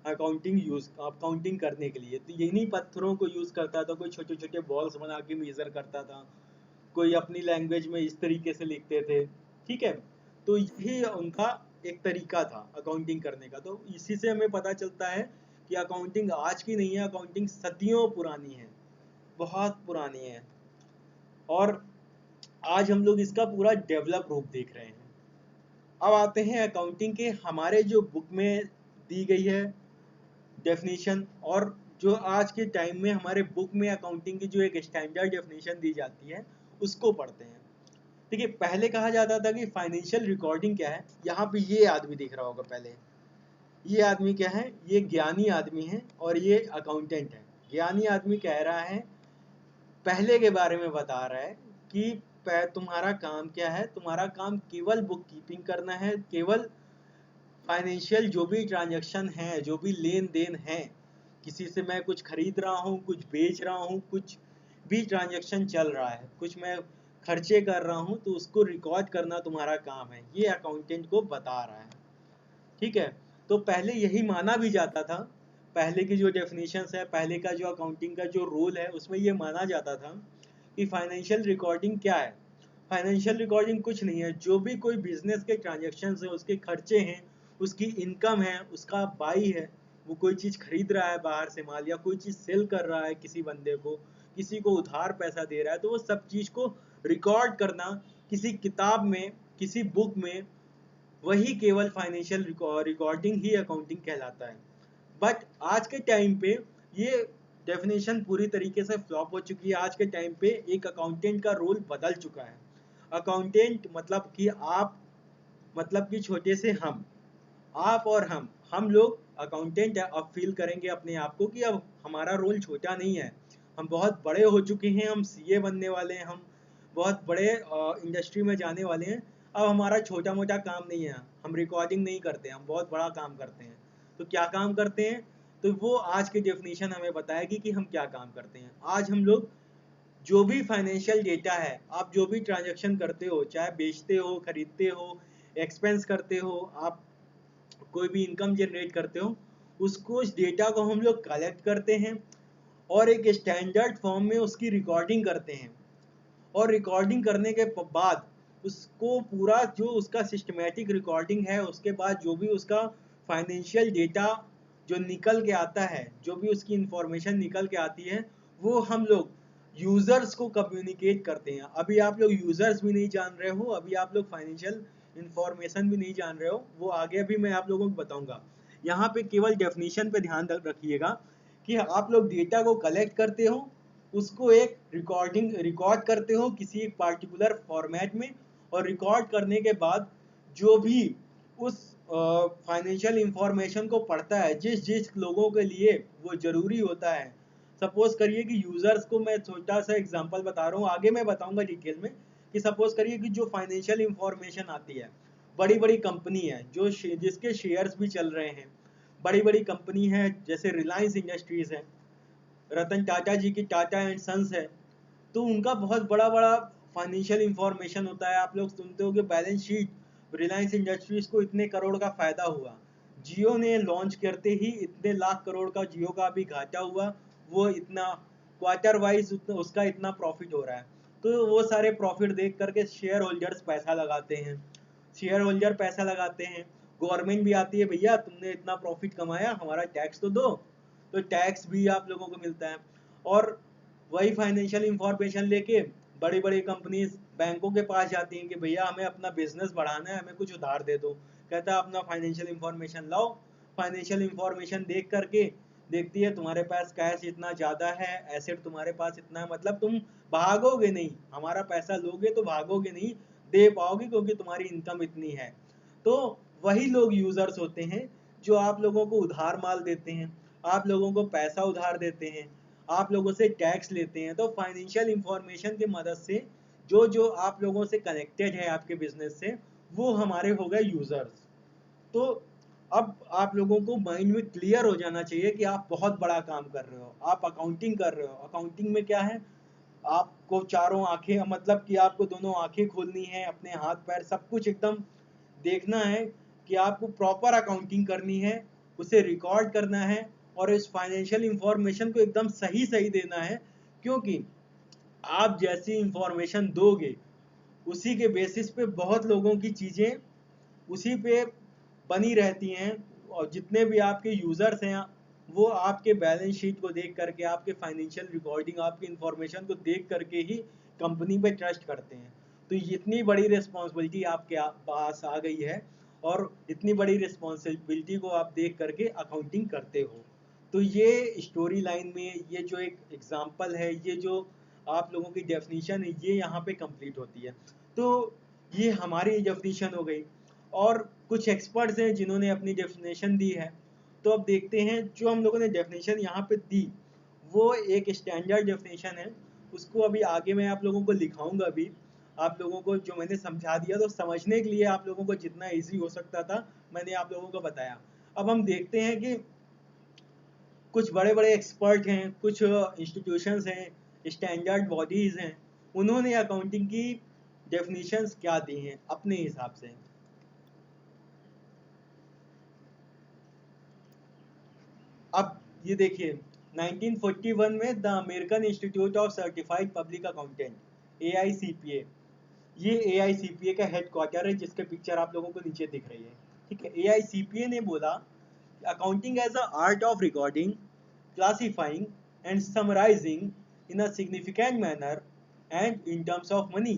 अकाउंटिंग करने के लिए। तो यही पत्थरों को यूज़ करता था, कोई छोटे छोटे बॉल्स बना के मेजर करता था, कोई अपनी लैंग्वेज में इस तरीके से लिखते थे, ठीक है। तो यही उनका एक तरीका था अकाउंटिंग करने का। तो इसी से हमें पता चलता है कि अकाउंटिंग आज की नहीं है, अकाउंटिंग सदियों पुरानी है, बहुत पुरानी है। और आज हम लोग इसका पूरा डेवलप रूप देख रहे हैं। अब आते हैं अकाउंटिंग के हमारे जो बुक में दी गई है डेफिनेशन, और जो आज के टाइम में हमारे बुक में अकाउंटिंग की जो एक स्टैंडर्ड डेफिनेशन दी जाती है, उसको पढ़ते हैं। देखिए, पहले कहा जाता था कि फाइनेंशियल रिकॉर्डिंग क्या है। यहाँ पे ये आदमी दिख रहा होगा पहले, ये आदमी क्या है, ये ज्ञानी आदमी है और ये अकाउंटेंट है। ज्ञानी आदमी कह रहा है, पहले के बारे में बता रहा है कि तुम्हारा काम क्या है, तुम्हारा काम केवल बुक कीपिंग करना है, केवल फाइनेंशियल जो भी ट्रांजैक्शन है, जो भी लेन देन है, किसी से मैं कुछ खरीद रहा हूँ, कुछ बेच रहा हूँ, कुछ भी ट्रांजैक्शन चल रहा है, कुछ मैं खर्चे कर रहा हूँ, तो उसको रिकॉर्ड करना तुम्हारा काम है, ये अकाउंटेंट को बता रहा है, ठीक है। तो पहले यही माना भी जाता था, पहले की जो डेफिनेशंस है, पहले का जो अकाउंटिंग का जो रोल है, उसमें ये माना जाता था कि फाइनेंशियल रिकॉर्डिंग क्या है। फाइनेंशियल रिकॉर्डिंग कुछ नहीं है, जो भी कोई बिजनेस के ट्रांजेक्शन है, उसके खर्चे हैं, उसकी इनकम है, उसका बाई है, वो कोई चीज़ खरीद रहा है बाहर से माल, या कोई चीज़ सेल कर रहा है किसी बंदे को, किसी को उधार पैसा दे रहा है, तो वो सब चीज़ को रिकॉर्ड करना किसी किताब में, किसी बुक में, वही केवल फाइनेंशियल रिकॉर्डिंग ही अकाउंटिंग कहलाता है। बट आज के टाइम पे ये डेफिनेशन पूरी तरीके से फ्लॉप हो चुकी है। आज के टाइम पे एक अकाउंटेंट का रोल बदल चुका है। अकाउंटेंट मतलब कि आप, मतलब कि छोटे से हम, आप और हम लोग अकाउंटेंट है। अब फील करेंगे अपने आप को कि अब हमारा रोल छोटा नहीं है, हम बहुत बड़े हो चुके हैं, हम सीए बनने वाले हैं, हम बहुत बड़े इंडस्ट्री में जाने वाले हैं। अब हमारा छोटा मोटा काम नहीं है, हम रिकॉर्डिंग नहीं करते, हम बहुत बड़ा काम करते हैं। तो क्या काम करते हैं, तो वो आज की डेफिनेशन हमें बताएगी कि हम क्या काम करते हैं। आज हम लोग जो भी फाइनेंशियल डेटा है, आप जो भी ट्रांजेक्शन करते हो, चाहे बेचते हो, खरीदते हो, एक्सपेंस करते हो, आप कोई भी इनकम जनरेट करते हो, उसको, उस डेटा को हम लोग कलेक्ट करते हैं और एक स्टैंडर्ड फॉर्म में उसकी रिकॉर्डिंग करते हैं। और रिकॉर्डिंग करने के बाद उसको पूरा जो उसका सिस्टमेटिक रिकॉर्डिंग है, उसके बाद जो भी उसका फाइनेंशियल डेटा जो निकल के आता है, जो भी उसकी इंफॉर्मेशन निकल के आती है, वो हम लोग यूज़र्स को कम्युनिकेट करते हैं। अभी आप लोग यूज़र्स भी नहीं जान रहे हो, अभी आप लोग फाइनेंशियल इंफॉर्मेशन भी नहीं जान रहे हो, वो आगे भी मैं आप लोगों को बताऊंगा। यहाँ पे केवल डेफिनेशन पे ध्यान रखिएगा कि आप लोग डेटा को कलेक्ट करते हो, उसको एक रिकॉर्ड करते हो किसी एक पार्टिकुलर फॉर्मेट में, और रिकॉर्ड करने के बाद जो भी उस फाइनेंशियल इंफॉर्मेशन को पढ़ता है, जिस जिस लोगों के लिए वो ज़रूरी होता है, सपोज करिए कि यूजर्स को, मैं छोटा सा एग्जांपल बता रहा हूँ, आगे मैं बताऊंगा डिटेल में, कि सपोज करिए कि जो फाइनेंशियल इंफॉर्मेशन आती है, बड़ी बड़ी कंपनी है जो जिसके शेयर्स भी चल रहे हैं, बड़ी बड़ी कंपनी है जैसे रिलायंस इंडस्ट्रीज है, रतन टाटा जी की टाटा एंड सन्स है, तो उनका बहुत बड़ा बड़ा फाइनेंशियल इंफॉर्मेशन होता है। आप लोग सुनते हो कि बैलेंस शीट, रिलायंस इंडस्ट्रीज को इतने करोड़ का फायदा हुआ, जियो ने लॉन्च करते ही इतने लाख करोड़ का जियो का भी घाटा हुआ, वो इतना क्वार्टर वाइज उसका इतना प्रॉफिट हो रहा है। तो वो सारे प्रॉफिट देख करके शेयर होल्डर्स पैसा लगाते हैं, शेयर होल्डर पैसा लगाते हैं, गवर्नमेंट भी आती है, भैया तुमने इतना प्रॉफिट कमाया, हमारा टैक्स तो दो, तो टैक्स भी आप लोगों को मिलता है। और वही फाइनेंशियल इंफॉर्मेशन लेके बड़ी बड़ी कंपनीज बैंकों के पास जाती हैं कि भैया हमें अपना बिजनेस बढ़ाना है, हमें कुछ उधार दे दो। कहता है अपना फाइनेंशियल इंफॉर्मेशन लाओ, फाइनेंशियल इंफॉर्मेशन देख करके देखती है तुम्हारे पास कैश इतना ज़्यादा है, एसेट तुम्हारे पास इतना है, मतलब तुम भागोगे नहीं, हमारा पैसा लोगे तो भागोगे नहीं, दे पाओगे क्योंकि तुम्हारी इनकम इतनी है। तो वही लोग यूजर्स होते हैं जो आप लोगों को उधार माल देते हैं, आप लोगों को पैसा उधार देते हैं, आप लोगों से टैक्स लेते हैं। तो फाइनेंशियल इंफॉर्मेशन की मदद से जो जो आप लोगों से कनेक्टेड है आपके बिजनेस से, वो हमारे हो गए यूजर्स। तो अब आप लोगों को माइंड में क्लियर हो जाना चाहिए कि आप बहुत बड़ा काम कर रहे हो, आप अकाउंटिंग कर रहे हो। अकाउंटिंग में क्या है, आपको चारों आंखें, मतलब कि आपको दोनों आंखें खोलनी है, अपने हाथ पैर सब कुछ एकदम देखना है कि आपको प्रॉपर अकाउंटिंग करनी है, उसे रिकॉर्ड करना है और इस फाइनेंशियल इंफॉर्मेशन को एकदम सही सही देना है। क्योंकि आप जैसी इंफॉर्मेशन दोगे उसी के बेसिस पे बहुत लोगों की चीज़ें उसी पे बनी रहती हैं, और जितने भी आपके यूज़र्स हैं वो आपके बैलेंस शीट को देख करके, आपके फाइनेंशियल रिकॉर्डिंग, आपकी इंफॉर्मेशन को देख करके ही कंपनी पे ट्रस्ट करते हैं। तो इतनी बड़ी रिस्पॉन्सिबिलिटी आपके पास आ गई है, और इतनी बड़ी रिस्पॉन्सिबिलिटी को आप देख करके अकाउंटिंग करते हो। तो ये स्टोरी लाइन में ये जो एक एग्जाम्पल है, ये जो आप लोगों की डेफिनेशन है, ये यहाँ पे कंप्लीट होती है। तो ये हमारी डेफिनेशन हो गई, और कुछ एक्सपर्ट्स हैं जिन्होंने अपनी डेफिनेशन दी है। तो अब देखते हैं जो हम लोगों ने डेफिनेशन यहाँ पे दी, वो एक स्टैंडर्ड डेफिनेशन है, उसको अभी आगे मैं आप लोगों को लिखाऊंगा भी। आप लोगों को जो मैंने समझा दिया, तो समझने के लिए आप लोगों को जितना इजी हो सकता था मैंने आप लोगों को बताया। अब हम देखते हैं कि कुछ बड़े बड़े एक्सपर्ट हैं, कुछ इंस्टीट्यूशंस हैं, स्टैंडर्ड बॉडीज हैं, उन्होंने अकाउंटिंग की डेफिनेशंस क्या दी हैं अपने हिसाब से। अब ये देखिए, 1941 में the American institute of certified public accountant AICPA, ये AICPA का हेड क्वार्टर है जिसके पिक्चर आप लोगों को नीचे दिख रही है, ठीक है। AICPA ने बोला accounting as a art of recording, classifying and summarising in a significant manner and in terms of money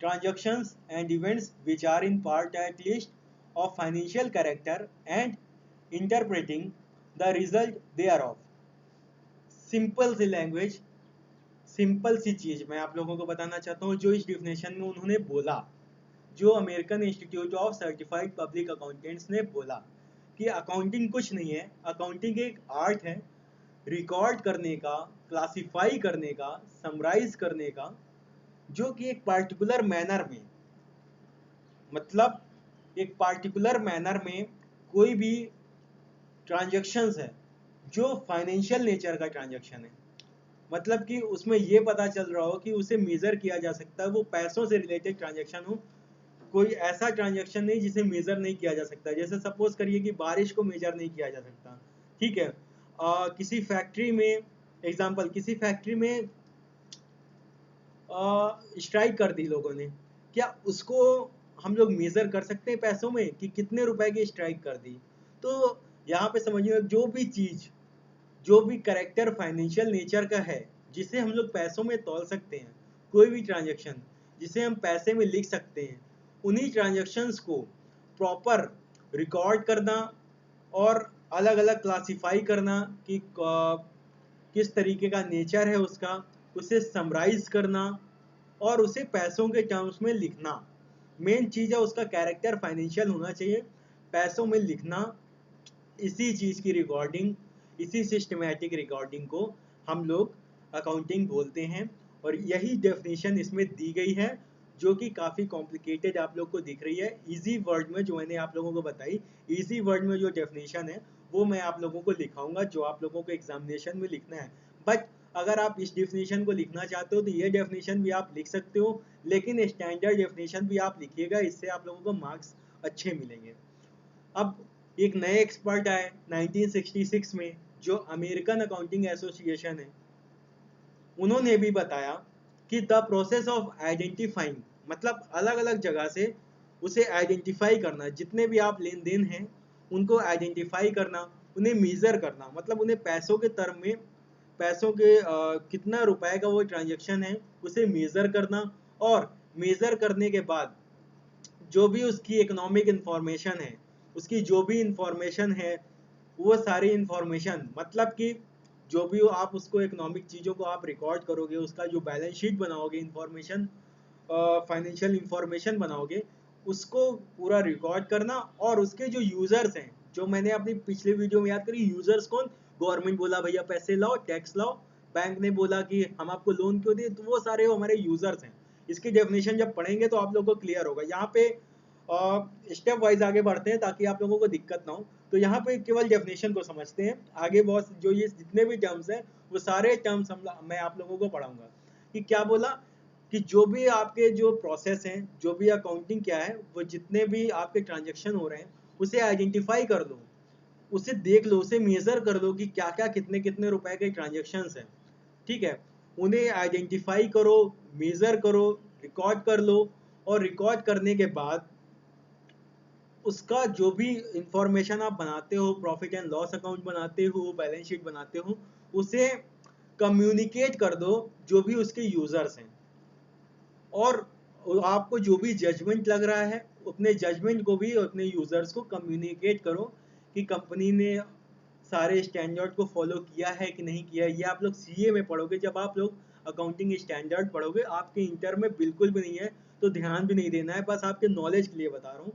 transactions and events which are in part at least of financial character and interpreting the result thereof। Simple C language, simple C चीज मैं आप लोगों को बताना चाहता हूँ जो इस डिफिनेशन में उन्होंने बोला, जो American institute of certified public accountants ने बोला कि अकाउंटिंग कुछ नहीं है, अकाउंटिंग एक आर्ट है रिकॉर्ड करने का, क्लासिफाई करने का, समराइज करने का, जो कि एक पार्टिकुलर मैनर में, मतलब एक पार्टिकुलर मैनर में कोई भी ट्रांजैक्शंस है जो फाइनेंशियल नेचर का ट्रांजैक्शन है, मतलब कि उसमें ये पता चल रहा हो कि उसे मेजर किया जा सकता है, वो पैसों से रिलेटेड ट्रांजैक्शन हो, कोई ऐसा ट्रांजैक्शन नहीं जिसे मेजर नहीं किया जा सकता। जैसे सपोज करिए कि बारिश को मेजर नहीं किया जा सकता, ठीक है। किसी फैक्ट्री में, एग्जांपल, किसी फैक्ट्री में स्ट्राइक कर दी लोगों ने, क्या उसको हम लोग मेजर कर सकते हैं पैसों में कि कितने रुपए की स्ट्राइक कर दी। तो यहाँ पे समझिए जो भी चीज, जो भी करेक्टर फाइनेंशियल नेचर का है जिसे हम लोग पैसों में तौल सकते हैं, कोई भी ट्रांजैक्शन जिसे हम पैसे में लिख सकते हैं, उन्हीं ट्रांजैक्शंस को प्रॉपर रिकॉर्ड करना और अलग अलग क्लासिफाई करना कि किस तरीके का नेचर है उसका, उसे समराइज करना और उसे पैसों के टर्म्स में लिखना। मेन चीज़ है उसका कैरेक्टर फाइनेंशियल होना चाहिए, पैसों में लिखना, इसी चीज़ की रिकॉर्डिंग, इसी सिस्टमेटिक रिकॉर्डिंग को हम लोग अकाउंटिंग बोलते हैं। और यही डेफिनेशन इसमें दी गई है, जो कि काफ़ी कॉम्प्लिकेटेड आप लोग को दिख रही है। इजी वर्ड में जो मैंने आप लोगों को बताई, इजी वर्ड में जो डेफिनेशन है वो मैं आप लोगों को लिखाऊंगा, जो आप लोगों को एग्जामिनेशन में लिखना है। बट अगर आप इस डेफिनेशन को लिखना चाहते हो तो ये डेफिनेशन भी आप लिख सकते हो, लेकिन स्टैंडर्ड डेफिनेशन भी आप लिखिएगा, इससे आप लोगों को मार्क्स अच्छे मिलेंगे। अब एक नए एक्सपर्ट आए 1966 में, जो अमेरिकन अकाउंटिंग एसोसिएशन है, उन्होंने भी बताया कि द प्रोसेस ऑफ आइडेंटिफाइंग, मतलब अलग अलग जगह से उसे आइडेंटिफाई करना, जितने भी आप लेन देन हैं उनको आइडेंटिफाई करना, उन्हें मेजर करना, मतलब उन्हें पैसों के टर्म में, पैसों के कितना रुपए का वो ट्रांजेक्शन है उसे मेजर करना, और मेजर करने के बाद जो भी उसकी इकोनॉमिक इंफॉर्मेशन है, उसकी जो भी इंफॉर्मेशन है, वो सारी इंफॉर्मेशन, मतलब कि जो भी आप उसको इकोनॉमिक चीज़ों को आप रिकॉर्ड करोगे, उसका जो बैलेंस शीट बनाओगे, इंफॉर्मेशन, फाइनेंशियल इंफॉर्मेशन बनाओगे, उसको पूरा रिकॉर्ड करना। और उसके जो यूजर्स हैं, जो मैंने अपनी पिछले वीडियो में याद करी, यूजर्स कौन, गवर्नमेंट बोला भैया पैसे लाओ, टैक्स लाओ, बैंक ने बोला कि हम आपको लोन क्यों दें, तो वो सारे हमारे यूजर्स हैं। इसकी डेफिनेशन जब पढ़ेंगे तो आप लोगों को क्लियर होगा। यहाँ पे स्टेप वाइज आगे बढ़ते हैं ताकि आप लोगों को दिक्कत ना हो। तो यहाँ पे केवल डेफिनेशन को समझते हैं, आगे बहुत जो ये जितने भी टर्म्स हैं वो सारे टर्म्स मैं आप लोगों को पढ़ाऊंगा। कि क्या बोला, कि जो भी आपके जो प्रोसेस हैं, जो भी अकाउंटिंग क्या है, वो जितने भी आपके ट्रांजेक्शन हो रहे हैं उसे आइडेंटिफाई कर लो, उसे देख लो, उसे मेजर कर लो कि क्या क्या कितने कितने रुपए के ट्रांजेक्शन्स हैं। ठीक है, उन्हें आइडेंटिफाई करो, मेजर करो, रिकॉर्ड कर लो, और रिकॉर्ड करने के बाद उसका जो भी इंफॉर्मेशन आप बनाते हो, प्रॉफिट एंड लॉस अकाउंट बनाते हो, बैलेंस शीट बनाते हो, उसे कम्युनिकेट कर दो जो भी उसके यूजर्स हैं। और आपको जो भी जजमेंट लग रहा है, अपने जजमेंट को भी अपने यूजर्स को कम्युनिकेट करो कि कंपनी ने सारे स्टैंडर्ड को फॉलो किया है कि नहीं किया है। ये आप लोग सीए में पढ़ोगे, जब आप लोग अकाउंटिंग स्टैंडर्ड पढ़ोगे, आपके इंटर में बिल्कुल भी नहीं है, तो ध्यान भी नहीं देना है, बस आपके नॉलेज के लिए बता रहा हूँ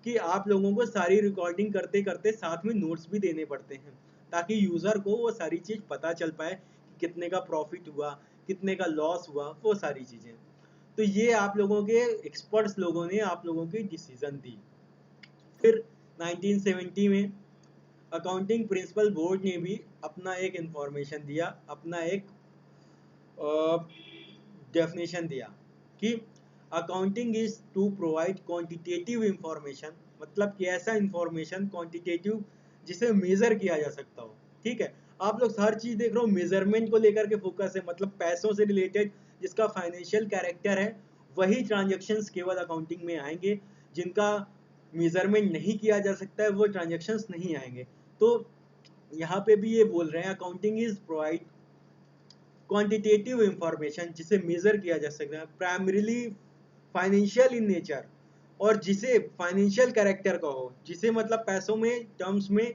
कि आप लोगों को सारी रिकॉर्डिंग करते करते साथ में नोट्स भी देने पड़ते हैं, ताकि यूजर को वो सारी चीज पता चल पाए कि कितने का प्रॉफिट हुआ, कितने का लॉस हुआ, वो सारी चीजें। तो ये आप लोगों के एक्सपर्ट्स लोगों ने आप लोगों की डिसीजन दी। फिर 1970 में अकाउंटिंग प्रिंसिपल बोर्ड ने भी अपना एक इंफॉर्मेशन दिया, अपना एक डेफिनेशन दिया कि accounting is to provide quantitative information, मतलब कि ऐसा इंफॉर्मेशन क्वांटिटेटिव जिसे मेजर किया जा सकता हो। ठीक है, आप लोग हर चीज देख रहे हो मेजरमेंट को लेकर के फोकस है, मतलब पैसों से रिलेटेड जिसका फाइनेंशियल कैरेक्टर है वही ट्रांजेक्शन्स केवल अकाउंटिंग में आएंगे, जिनका मेजरमेंट नहीं किया जा सकता है वो ट्रांजेक्शन्स नहीं आएंगे। तो यहाँ पे भी ये बोल रहे हैं accounting is provide quantitative information जिसे मेजर किया जा सकता है, प्राइमरीली फाइनेंशियल इन नेचर, और जिसे फाइनेंशियल कैरेक्टर का हो, जिसे मतलब पैसों में टर्म्स में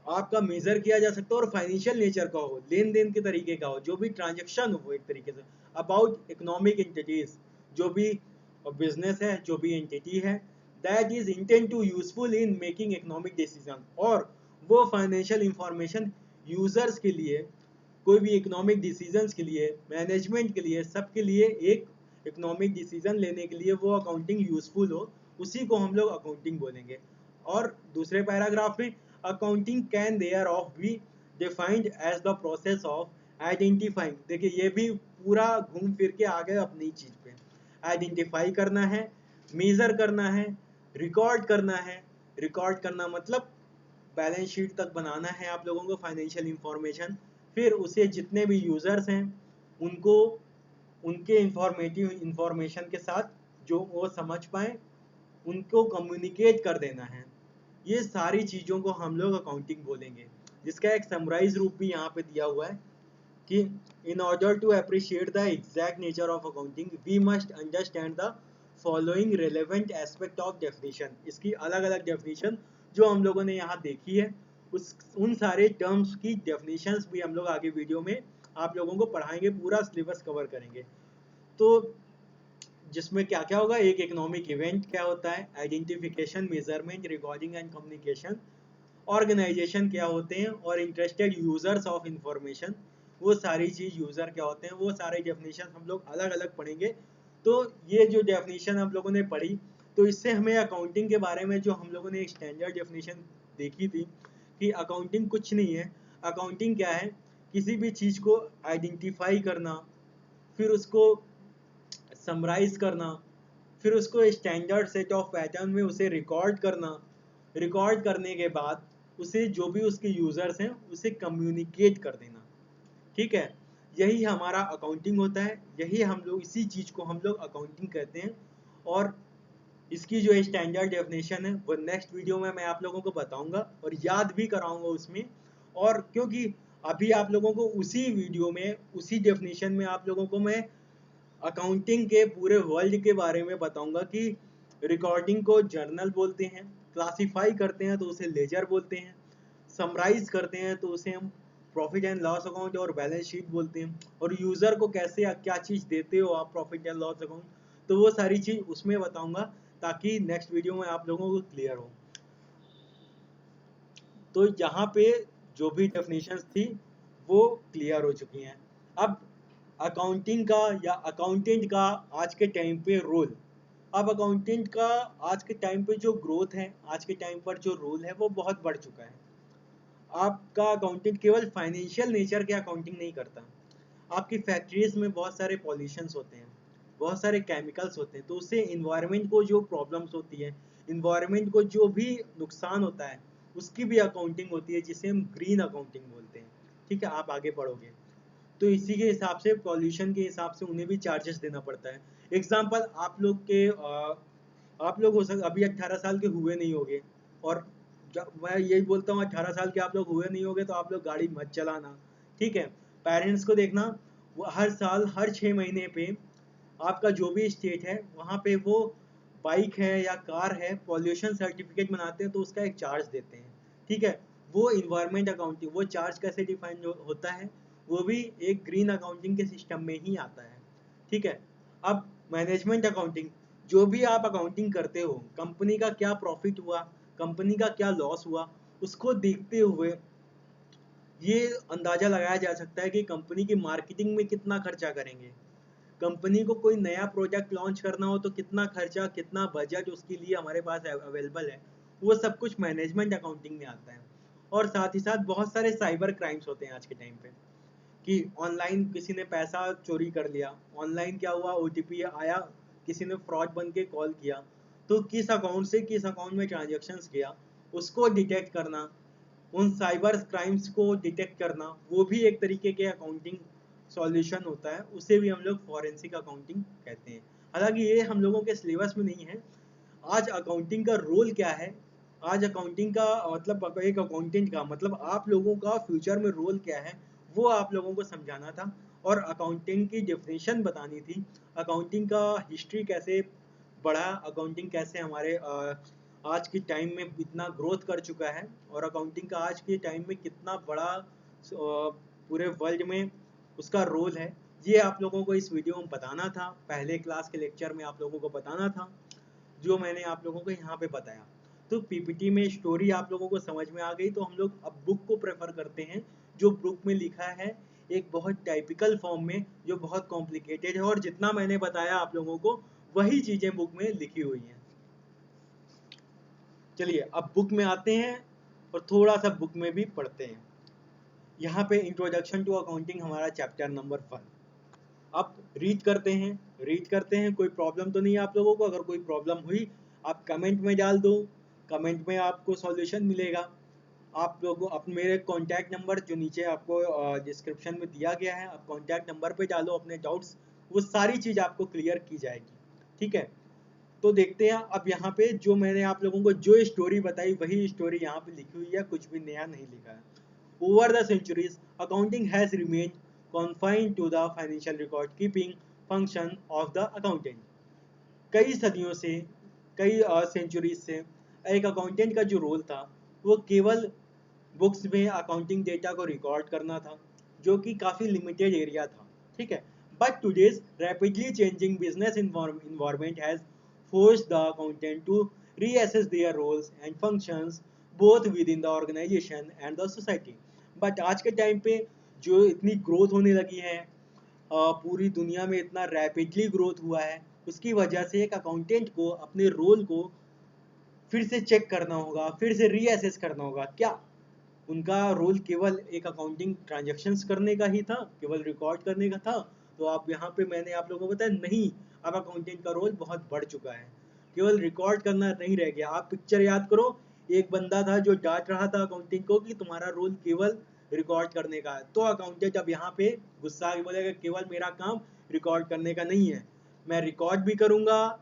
आपका मेजर किया जा सकता है, और फाइनेंशियल नेचर का हो, लेन देन के तरीके का हो, जो भी ट्रांजेक्शन हो एक तरीके से, अबाउट इकोनॉमिक एंटिटीज, जो भी बिजनेस है, जो भी एंटिटी है, that is intend to useful in making economic decision, और वो फाइनेंशियल इंफॉर्मेशन यूजर्स के लिए, कोई भी इकोनॉमिक डिसीजंस के लिए, मैनेजमेंट के लिए, सबके लिए एक इकोनॉमिक डिसीजन लेने के लिए वो अकाउंटिंग यूजफुल हो, उसी को हम लोग अकाउंटिंग बोलेंगे। और दूसरे पैराग्राफ में accounting can there of be defined as the process of identifying, देखिए ये भी पूरा घूम फिर के आ गए अपनी चीज पे, आइडेंटिफाई करना है, मेजर करना है, रिकॉर्ड करना है। रिकॉर्ड करना मतलब बैलेंस शीट तक बनाना है आप लोगों को फाइनेंशियल इंफॉर्मेशन, फिर उसे जितने भी यूजर्स हैं उनको उनके इंफॉर्मेटिव इंफॉर्मेशन के साथ जो वो समझ पाए उनको कम्युनिकेट कर देना है। ये सारी चीज़ों को हम लोग अकाउंटिंग बोलेंगे, जिसका एक समराइज रूप भी यहाँ पे दिया हुआ है कि in order to appreciate the exact nature of accounting we must understand the following relevant aspect of definition. इसकी अलग अलग डेफिनेशन जो हम लोगों ने यहाँ देखी है, उन सारे टर्म्स की डेफिनेशंस भी हम लोग आगे वीडियो में आप लोगों को पढ़ाएंगे, पूरा सिलेबस कवर करेंगे। तो जिसमें क्या क्या होगा, एक इकोनॉमिक इवेंट क्या होता है, identification, measurement, recording and communication, organisation क्या होते हैं, और इंटरेस्टेड यूजर्स ऑफ इंफॉर्मेशन, वो सारी चीज़ यूज़र क्या होते हैं, वो सारे डेफिनेशन हम लोग अलग अलग पढ़ेंगे। तो ये जो डेफिनेशन हम लोगों ने पढ़ी, तो इससे हमें अकाउंटिंग के बारे में जो हम लोगों ने एक स्टैंडर्ड डेफिनेशन देखी थी कि अकाउंटिंग कुछ नहीं है। अकाउंटिंग क्या है, किसी भी चीज़ को आइडेंटिफाई करना, फिर उसको समराइज करना, फिर उसको स्टैंडर्ड सेट ऑफ पैटर्न में उसे रिकॉर्ड करना, रिकॉर्ड करने के बाद उसे जो भी उसके यूज़र्स हैं उसे कम्युनिकेट कर देना। ठीक है, यही हमारा अकाउंटिंग होता है, यही हम लोग, इसी चीज़ को हम लोग अकाउंटिंग कहते हैं। और इसकी जो स्टैंडर्ड डेफिनेशन है वो नेक्स्ट वीडियो में मैं आप लोगों को बताऊंगा और याद भी कराऊंगा उसमें। और क्योंकि अभी आप लोगों को उसी वीडियो में, उसी डेफिनेशन में आप लोगों को मैं अकाउंटिंग के पूरे वर्ल्ड के बारे में बताऊंगा कि रिकॉर्डिंग को जर्नल बोलते हैं, क्लासिफाई करते हैं तो उसे लेजर बोलते हैं, समराइज करते हैं तो उसे हम प्रॉफिट एंड लॉस अकाउंट और बैलेंस शीट बोलते हैं, और यूज़र को कैसे क्या चीज़ देते हो आप प्रॉफिट एंड लॉस अकाउंट, तो वो सारी चीज़ उसमें बताऊंगा ताकि नेक्स्ट वीडियो में आप लोगों को क्लियर हो। तो यहाँ पे जो भी डेफिनेशंस थी वो क्लियर हो चुकी हैं। अब अकाउंटिंग का या अकाउंटेंट का आज के टाइम पे रोल, अब अकाउंटेंट का आज के टाइम पे जो ग्रोथ है, आज के टाइम पर जो रोल है वो बहुत बढ़ चुका है। आपका अकाउंटेंट केवल फाइनेंशियल नेचर के अकाउंटिंग नहीं करता। आपकी फैक्ट्रीज में बहुत सारे पॉल्यूशंस होते हैं, बहुत सारे केमिकल्स होते हैं, तो उससे इन्वायरमेंट को जो प्रॉब्लम्स होती है, इन्वायरमेंट को जो भी नुकसान होता है, उसकी भी अकाउंटिंग होती है जिसे हम ग्रीन अकाउंटिंग बोलते हैं। ठीक है, आप आगे पढ़ोगे तो इसी के हिसाब से, पॉल्यूशन के हिसाब से उन्हें भी चार्जेस देना पड़ता है। एग्जाम्पल, आप लोग के आप लोग हो सकते अभी 18 साल के हुए नहीं होगे, और जब मैं यही बोलता हूँ 18 साल के आप लोग हुए नहीं होगे तो आप लोग गाड़ी मत चलाना। ठीक है, पेरेंट्स को देखना, वो हर साल हर 6 महीने पे आपका जो भी स्टेट है वहाँ पे वो बाइक है या कार है, पॉल्यूशन सर्टिफिकेट बनाते हैं तो उसका एक चार्ज देते हैं। ठीक है, वो इन्वायरमेंट अकाउंटिंग, वो चार्ज कैसे डिफाइन होता है, वो भी एक ग्रीन अकाउंटिंग के सिस्टम में ही आता है। ठीक है, अब मैनेजमेंट अकाउंटिंग, जो भी आप अकाउंटिंग करते हो, कंपनी का क्या प्रॉफिट हुआ, कंपनी का क्या लॉस हुआ, उसको देखते हुए ये अंदाजा लगाया जा सकता है कि कंपनी की मार्केटिंग में कितना खर्चा करेंगे, कंपनी को कोई नया प्रोडक्ट लॉन्च करना हो तो कितना खर्चा, कितना बजट उसके लिए हमारे पास अवेलेबल है, वो सब कुछ मैनेजमेंट अकाउंटिंग में आता है। और साथ ही साथ बहुत सारे साइबर क्राइम्स होते हैं आज के टाइम पे, कि ऑनलाइन किसी ने पैसा चोरी कर लिया, ऑनलाइन क्या हुआ, ओटीपी आया, किसी ने फ्रॉड बन के कॉल किया, तो किस अकाउंट से किस अकाउंट में ट्रांजेक्शन्स किया, उसको डिटेक्ट करना, उन साइबर क्राइम्स को डिटेक्ट करना, वो भी एक तरीके के अकाउंटिंग सॉल्यूशन होता है, उसे भी हम लोग फॉरेंसिक अकाउंटिंग कहते हैं। हालांकि ये हम लोगों के सिलेबस में नहीं है। आज अकाउंटिंग का रोल क्या है, आज अकाउंटिंग का मतलब एक अकाउंटेंट का मतलब आप लोगों का फ्यूचर में रोल क्या है, वो आप लोगों को समझाना था और अकाउंटिंग की डेफिनेशन बतानी थी। अकाउंटिंग का हिस्ट्री कैसे बढ़ा, अकाउंटिंग कैसे हमारे आज के टाइम में इतना ग्रोथ कर चुका है, और अकाउंटिंग का आज के टाइम में कितना बड़ा पूरे वर्ल्ड में उसका रोल है, ये आप लोगों को इस वीडियो में बताना था, पहले क्लास के लेक्चर में आप लोगों को बताना था, जो मैंने आप लोगों को यहाँ पे बताया। तो पीपीटी में स्टोरी आप लोगों को समझ में आ गई, तो हम लोग अब बुक को प्रेफर करते हैं, जो बुक में लिखा है एक बहुत टाइपिकल फॉर्म में, जो बहुत कॉम्प्लिकेटेड है, और जितना मैंने बताया आप लोगों को वही चीज़ें बुक में लिखी हुई हैं। चलिए अब बुक में आते हैं और थोड़ा सा बुक में भी पढ़ते हैं। यहाँ पे इंट्रोडक्शन टू अकाउंटिंग हमारा चैप्टर नंबर 1। अब रीड करते हैं, रीड करते हैं। कोई प्रॉब्लम तो नहीं है आप लोगों को? अगर कोई प्रॉब्लम हुई आप कमेंट में डाल दो, कमेंट में आपको सॉल्यूशन मिलेगा। आप लोगों को मेरे कॉन्टैक्ट नंबर जो नीचे आपको डिस्क्रिप्शन में दिया गया है, आप कॉन्टैक्ट नंबर पे डालो अपने डाउट्स, वो सारी चीज़ आपको क्लियर की जाएगी। ठीक है, तो देखते हैं अब यहाँ पे जो मैंने आप लोगों को जो स्टोरी बताई वही स्टोरी यहाँ पे लिखी हुई है, कुछ भी नया नहीं लिखा है। Over the centuries accounting has remained confined to the financial record keeping function of the accountant. कई सदियों से, कई सेंचुरीज से एक अकाउंटेंट का जो रोल था वो केवल बुक्स में अकाउंटिंग डेटा को रिकॉर्ड करना था, जो कि काफ़ी लिमिटेड एरिया था। ठीक है, but today's rapidly changing business environment has forced the accountant to reassess their roles and functions both with in the organisation and the society. But आज के टाइम पे जो इतनी ग्रोथ होने लगी है, पूरी दुनिया में इतना रैपिडली ग्रोथ हुआ है, उसकी वजह से एक अकाउंटेंट को अपने रोल को फिर से चेक करना होगा, फिर से रीअसेस करना होगा। क्या उनका रोल केवल एक अकाउंटिंग ट्रांजैक्शंस करने का ही था, केवल रिकॉर्ड करने का था? तो आप यहाँ पे मैंने आप लोगों को बताया नहीं, अब अकाउंटेंट का रोल बहुत बढ़ चुका है, केवल रिकॉर्ड करना नहीं रह गया। आप पिक्चर याद करो, एक बंदा था जो डांट रहा था अकाउंटिंग को कि तुम्हारा रोल केवल रिकॉर्ड करने का है, तो अकाउंटेंट अब यहाँ पे गुस्सा आके बोलेगा केवल मेरा काम रिकॉर्ड करने का नहीं है, मैं रिकॉर्ड भी करूंगा,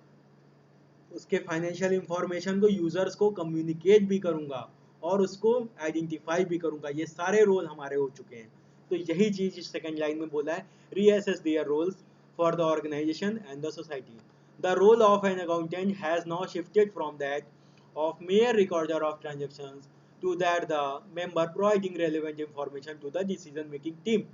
उसके फाइनेंशियल इंफॉर्मेशन को यूजर्स को कम्युनिकेट भी करूंगा और उसको आइडेंटिफाई भी करूंगा। ये सारे रोल हमारे हो चुके हैं। तो यही चीज इस सेकंड लाइन में बोला है, reassess their roles for the organisation and the society. The role of an accountant has now shifted from that of mere recorder of transactions to that the member providing relevant information to the decision making team.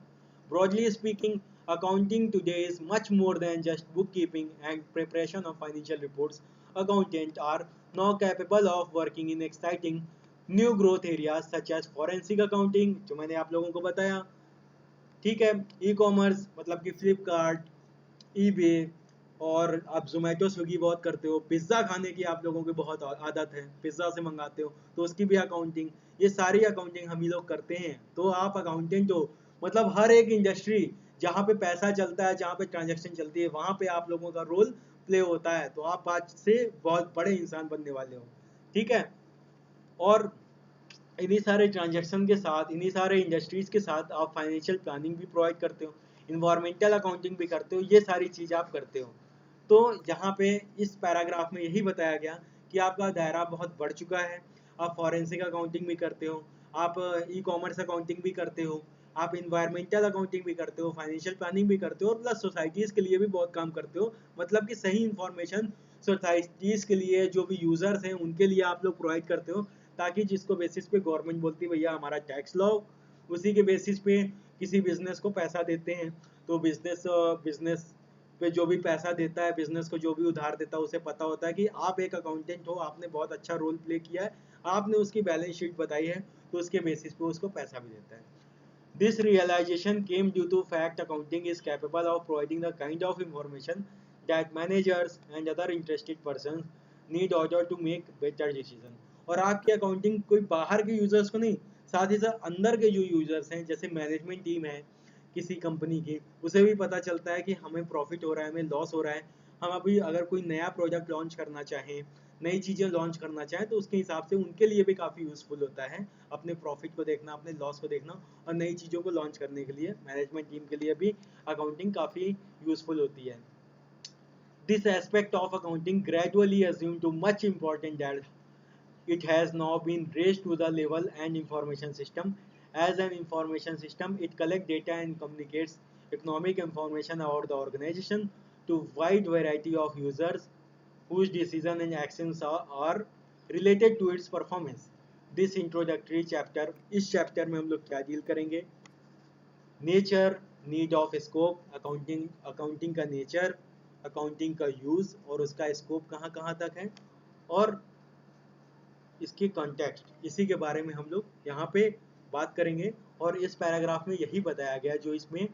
Broadly speaking, accounting today is much more than just bookkeeping and preparation of financial reports. Accountants are now capable of working in exciting new growth areas such as forensic accounting, जो मैंने आप लोगों को बताया, ठीक है, e commerce मतलब कि फ्लिपकार्ट, ईबे, और आप जोमेटो स्विगी बहुत करते हो, पिज्ज़ा खाने की आप लोगों की बहुत आदत है, पिज्ज़ा से मंगाते हो तो उसकी भी अकाउंटिंग, ये सारी अकाउंटिंग हम ही लोग करते हैं। तो आप अकाउंटेंट हो, मतलब हर एक इंडस्ट्री जहाँ पे पैसा चलता है, जहाँ पे ट्रांजेक्शन चलती है, वहाँ पे आप लोगों का रोल प्ले होता है। तो आप आज से बहुत बड़े इंसान बनने वाले हो, ठीक है। और इन्हीं सारे ट्रांजेक्शन के साथ, इन्हीं सारे इंडस्ट्रीज के साथ आप फाइनेंशियल प्लानिंग भी प्रोवाइड करते हो, इन्वायरमेंटल अकाउंटिंग भी करते हो, ये सारी चीज़ आप करते हो। तो यहाँ पे इस पैराग्राफ में यही बताया गया कि आपका दायरा बहुत बढ़ चुका है। आप फॉरेंसिक अकाउंटिंग भी करते हो, आप ई कॉमर्स अकाउंटिंग भी करते हो, आप इन्वायरमेंटल अकाउंटिंग भी करते हो, फाइनेंशियल प्लानिंग भी करते हो, और प्लस सोसाइटीज़ के लिए भी बहुत काम करते हो। मतलब कि सही इन्फॉर्मेशन सोसाइटीज़ के लिए, जो भी यूज़र्स हैं उनके लिए आप लोग प्रोवाइड करते हो, ताकि जिसको बेसिस पे गवर्नमेंट बोलती है भैया हमारा टैक्स लाओ, उसी के बेसिस पे किसी बिजनेस को पैसा देते हैं। तो बिजनेस पे जो भी पैसा देता है, बिजनेस को जो भी उधार देता है, उसे पता होता है कि आप एक अकाउंटेंट हो, आपने बहुत अच्छा रोल प्ले किया है, आपने उसकी बैलेंस शीट बताई है, तो उसके बेसिस पे उसको पैसा भी देता है। This realization came due to fact accounting is capable of providing the kind of information that managers and other interested persons need order to make better decision। और आपकी अकाउंटिंग कोई बाहर के यूजर्स को नहीं, साथ ही साथ अंदर के जो यूजर्स हैं, जैसे मैनेजमेंट टीम है किसी कंपनी की, उसे भी पता चलता है कि हमें प्रॉफिट हो रहा है, हमें लॉस हो रहा है। हम अभी अगर कोई नया प्रोडक्ट लॉन्च करना चाहें, नई चीज़ें लॉन्च करना चाहें, तो उसके हिसाब से उनके लिए भी काफ़ी यूज़फुल होता है अपने प्रॉफिट को देखना, अपने लॉस को देखना, और नई चीज़ों को लॉन्च करने के लिए मैनेजमेंट टीम के लिए भी अकाउंटिंग काफ़ी यूज़फुल होती है। This aspect of accounting gradually assumed to much important that it has now been raised to the level and information system. As an information system, it collects data and communicates economic information about the organization to wide variety of users whose decisions and actions are related to its performance. This introductory chapter, इस chapter में हम लोग क्या deal करेंगे? Nature, need of scope, accounting का nature, accounting का use और उसका स्कोप कहाँ कहाँ तक है, और इसकी कॉन्टेक्स्ट, इसी के बारे में हम लोग यहाँ पे बात करेंगे। और इस पैराग्राफ में यही बताया गया जो इसमें,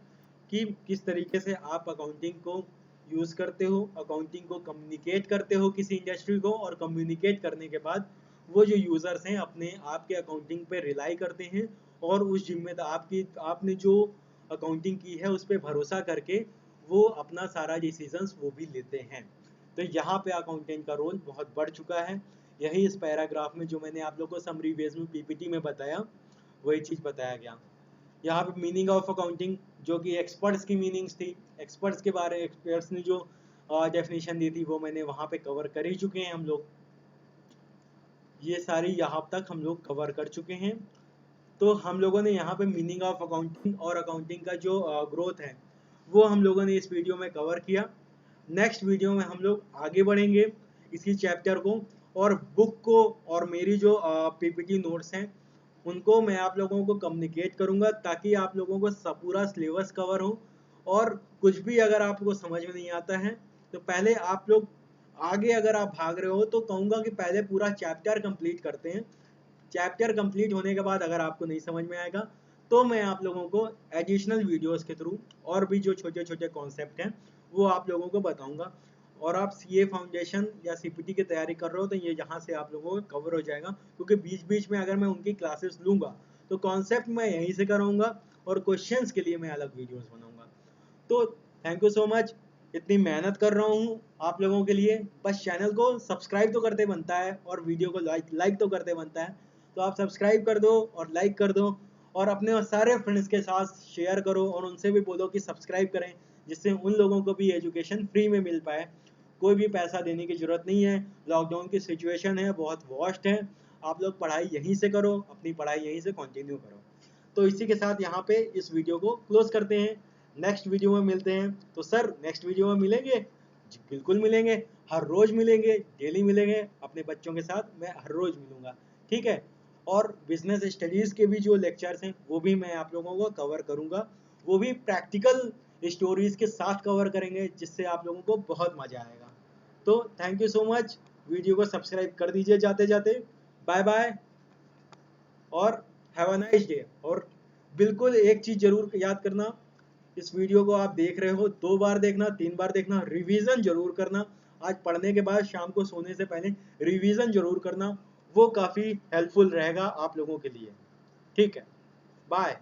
कि किस तरीके से आप अकाउंटिंग को यूज़ करते हो, अकाउंटिंग को कम्युनिकेट करते हो किसी इंडस्ट्री को, और कम्युनिकेट करने के बाद वो जो यूज़र्स हैं अपने आपके अकाउंटिंग पे रिलाई करते हैं, और उस जिम्मेदार आपने जो अकाउंटिंग की है उस पर भरोसा करके वो अपना सारा डिसीजंस वो भी लेते हैं। तो यहाँ पे अकाउंटेंट का रोल बहुत बढ़ चुका है। यही इस पैराग्राफ में जो मैंने आप लोगों को समरी बेस में पीपीटी में बताया, वही चीज़ बताया गया। यहाँ पे मीनिंग ऑफ अकाउंटिंग, जो कि एक्सपर्ट्स की मीनिंग्स थी, एक्सपर्ट्स ने जो डेफिनेशन दी थी वो मैंने वहाँ पे कवर कर ही चुके हैं हम लोग। ये सारी यहाँ तक हम लोग कवर कर चुके हैं। तो हम लोगों ने यहाँ पे मीनिंग ऑफ अकाउंटिंग और अकाउंटिंग का जो ग्रोथ है वो हम लोगों ने इस वीडियो में कवर किया। नेक्स्ट वीडियो में हम लोग आगे बढ़ेंगे इसी चैप्टर को, और बुक को और मेरी जो पीपीटी नोट्स हैं उनको मैं आप लोगों को कम्युनिकेट करूँगा, ताकि आप लोगों को सब पूरा सिलेबस कवर हो। और कुछ भी अगर आपको समझ में नहीं आता है तो पहले आप लोग आगे अगर आप भाग रहे हो तो कहूँगा कि पहले पूरा चैप्टर कंप्लीट करते हैं। चैप्टर कंप्लीट होने के बाद अगर आपको नहीं समझ में आएगा तो मैं आप लोगों को एडिशनल वीडियोस के थ्रू और भी जो छोटे छोटे कॉन्सेप्ट हैं वो आप लोगों को बताऊंगा। और आप सीए फाउंडेशन या सीपीटी की तैयारी कर रहे हो तो ये यहाँ से आप लोगों को कवर हो जाएगा, क्योंकि बीच बीच में अगर मैं उनकी क्लासेस लूंगा तो कॉन्सेप्ट मैं यहीं से कराऊंगा और क्वेश्चंस के लिए मैं अलग वीडियोस बनाऊंगा। तो थैंक यू सो मच, इतनी मेहनत कर रहा हूँ आप लोगों के लिए, बस चैनल को सब्सक्राइब तो करते बनता है और वीडियो को लाइक तो करते बनता है। तो आप सब्सक्राइब कर दो और लाइक कर दो और अपने सारे फ्रेंड्स के साथ शेयर करो और उनसे भी बोलो कि सब्सक्राइब करें, जिससे उन लोगों को भी एजुकेशन फ्री में मिल पाए। कोई भी पैसा देने की जरूरत नहीं है। लॉकडाउन की सिचुएशन है, बहुत वॉस्ट है। आप लोग पढ़ाई यहीं से करो, अपनी पढ़ाई यहीं से कंटिन्यू करो। तो इसी के साथ यहाँ पे इस वीडियो को क्लोज करते हैं। नेक्स्ट वीडियो में मिलते हैं। तो सर नेक्स्ट वीडियो में मिलेंगे जी, बिल्कुल मिलेंगे, हर रोज मिलेंगे, डेली मिलेंगे। अपने बच्चों के साथ मैं हर रोज मिलूंगा, ठीक है। और बिजनेस स्टडीज के भी जो लेक्चर्स हैं वो भी मैं आप लोगों को कवर करूंगा, वो भी प्रैक्टिकल स्टोरीज के साथ कवर करेंगे, जिससे आप लोगों को बहुत मजा आएगा। तो thank you so much, video को सब्सक्राइब कर दीजिए जाते जाते। बाय बाय और हैव अ नाइस डे। और बिल्कुल एक चीज जरूर याद करना, इस वीडियो को आप देख रहे हो 2 बार देखना, 3 बार देखना, रिवीजन जरूर करना। आज पढ़ने के बाद शाम को सोने से पहले रिवीजन जरूर करना, वो काफी हेल्पफुल रहेगा आप लोगों के लिए, ठीक है। बाय।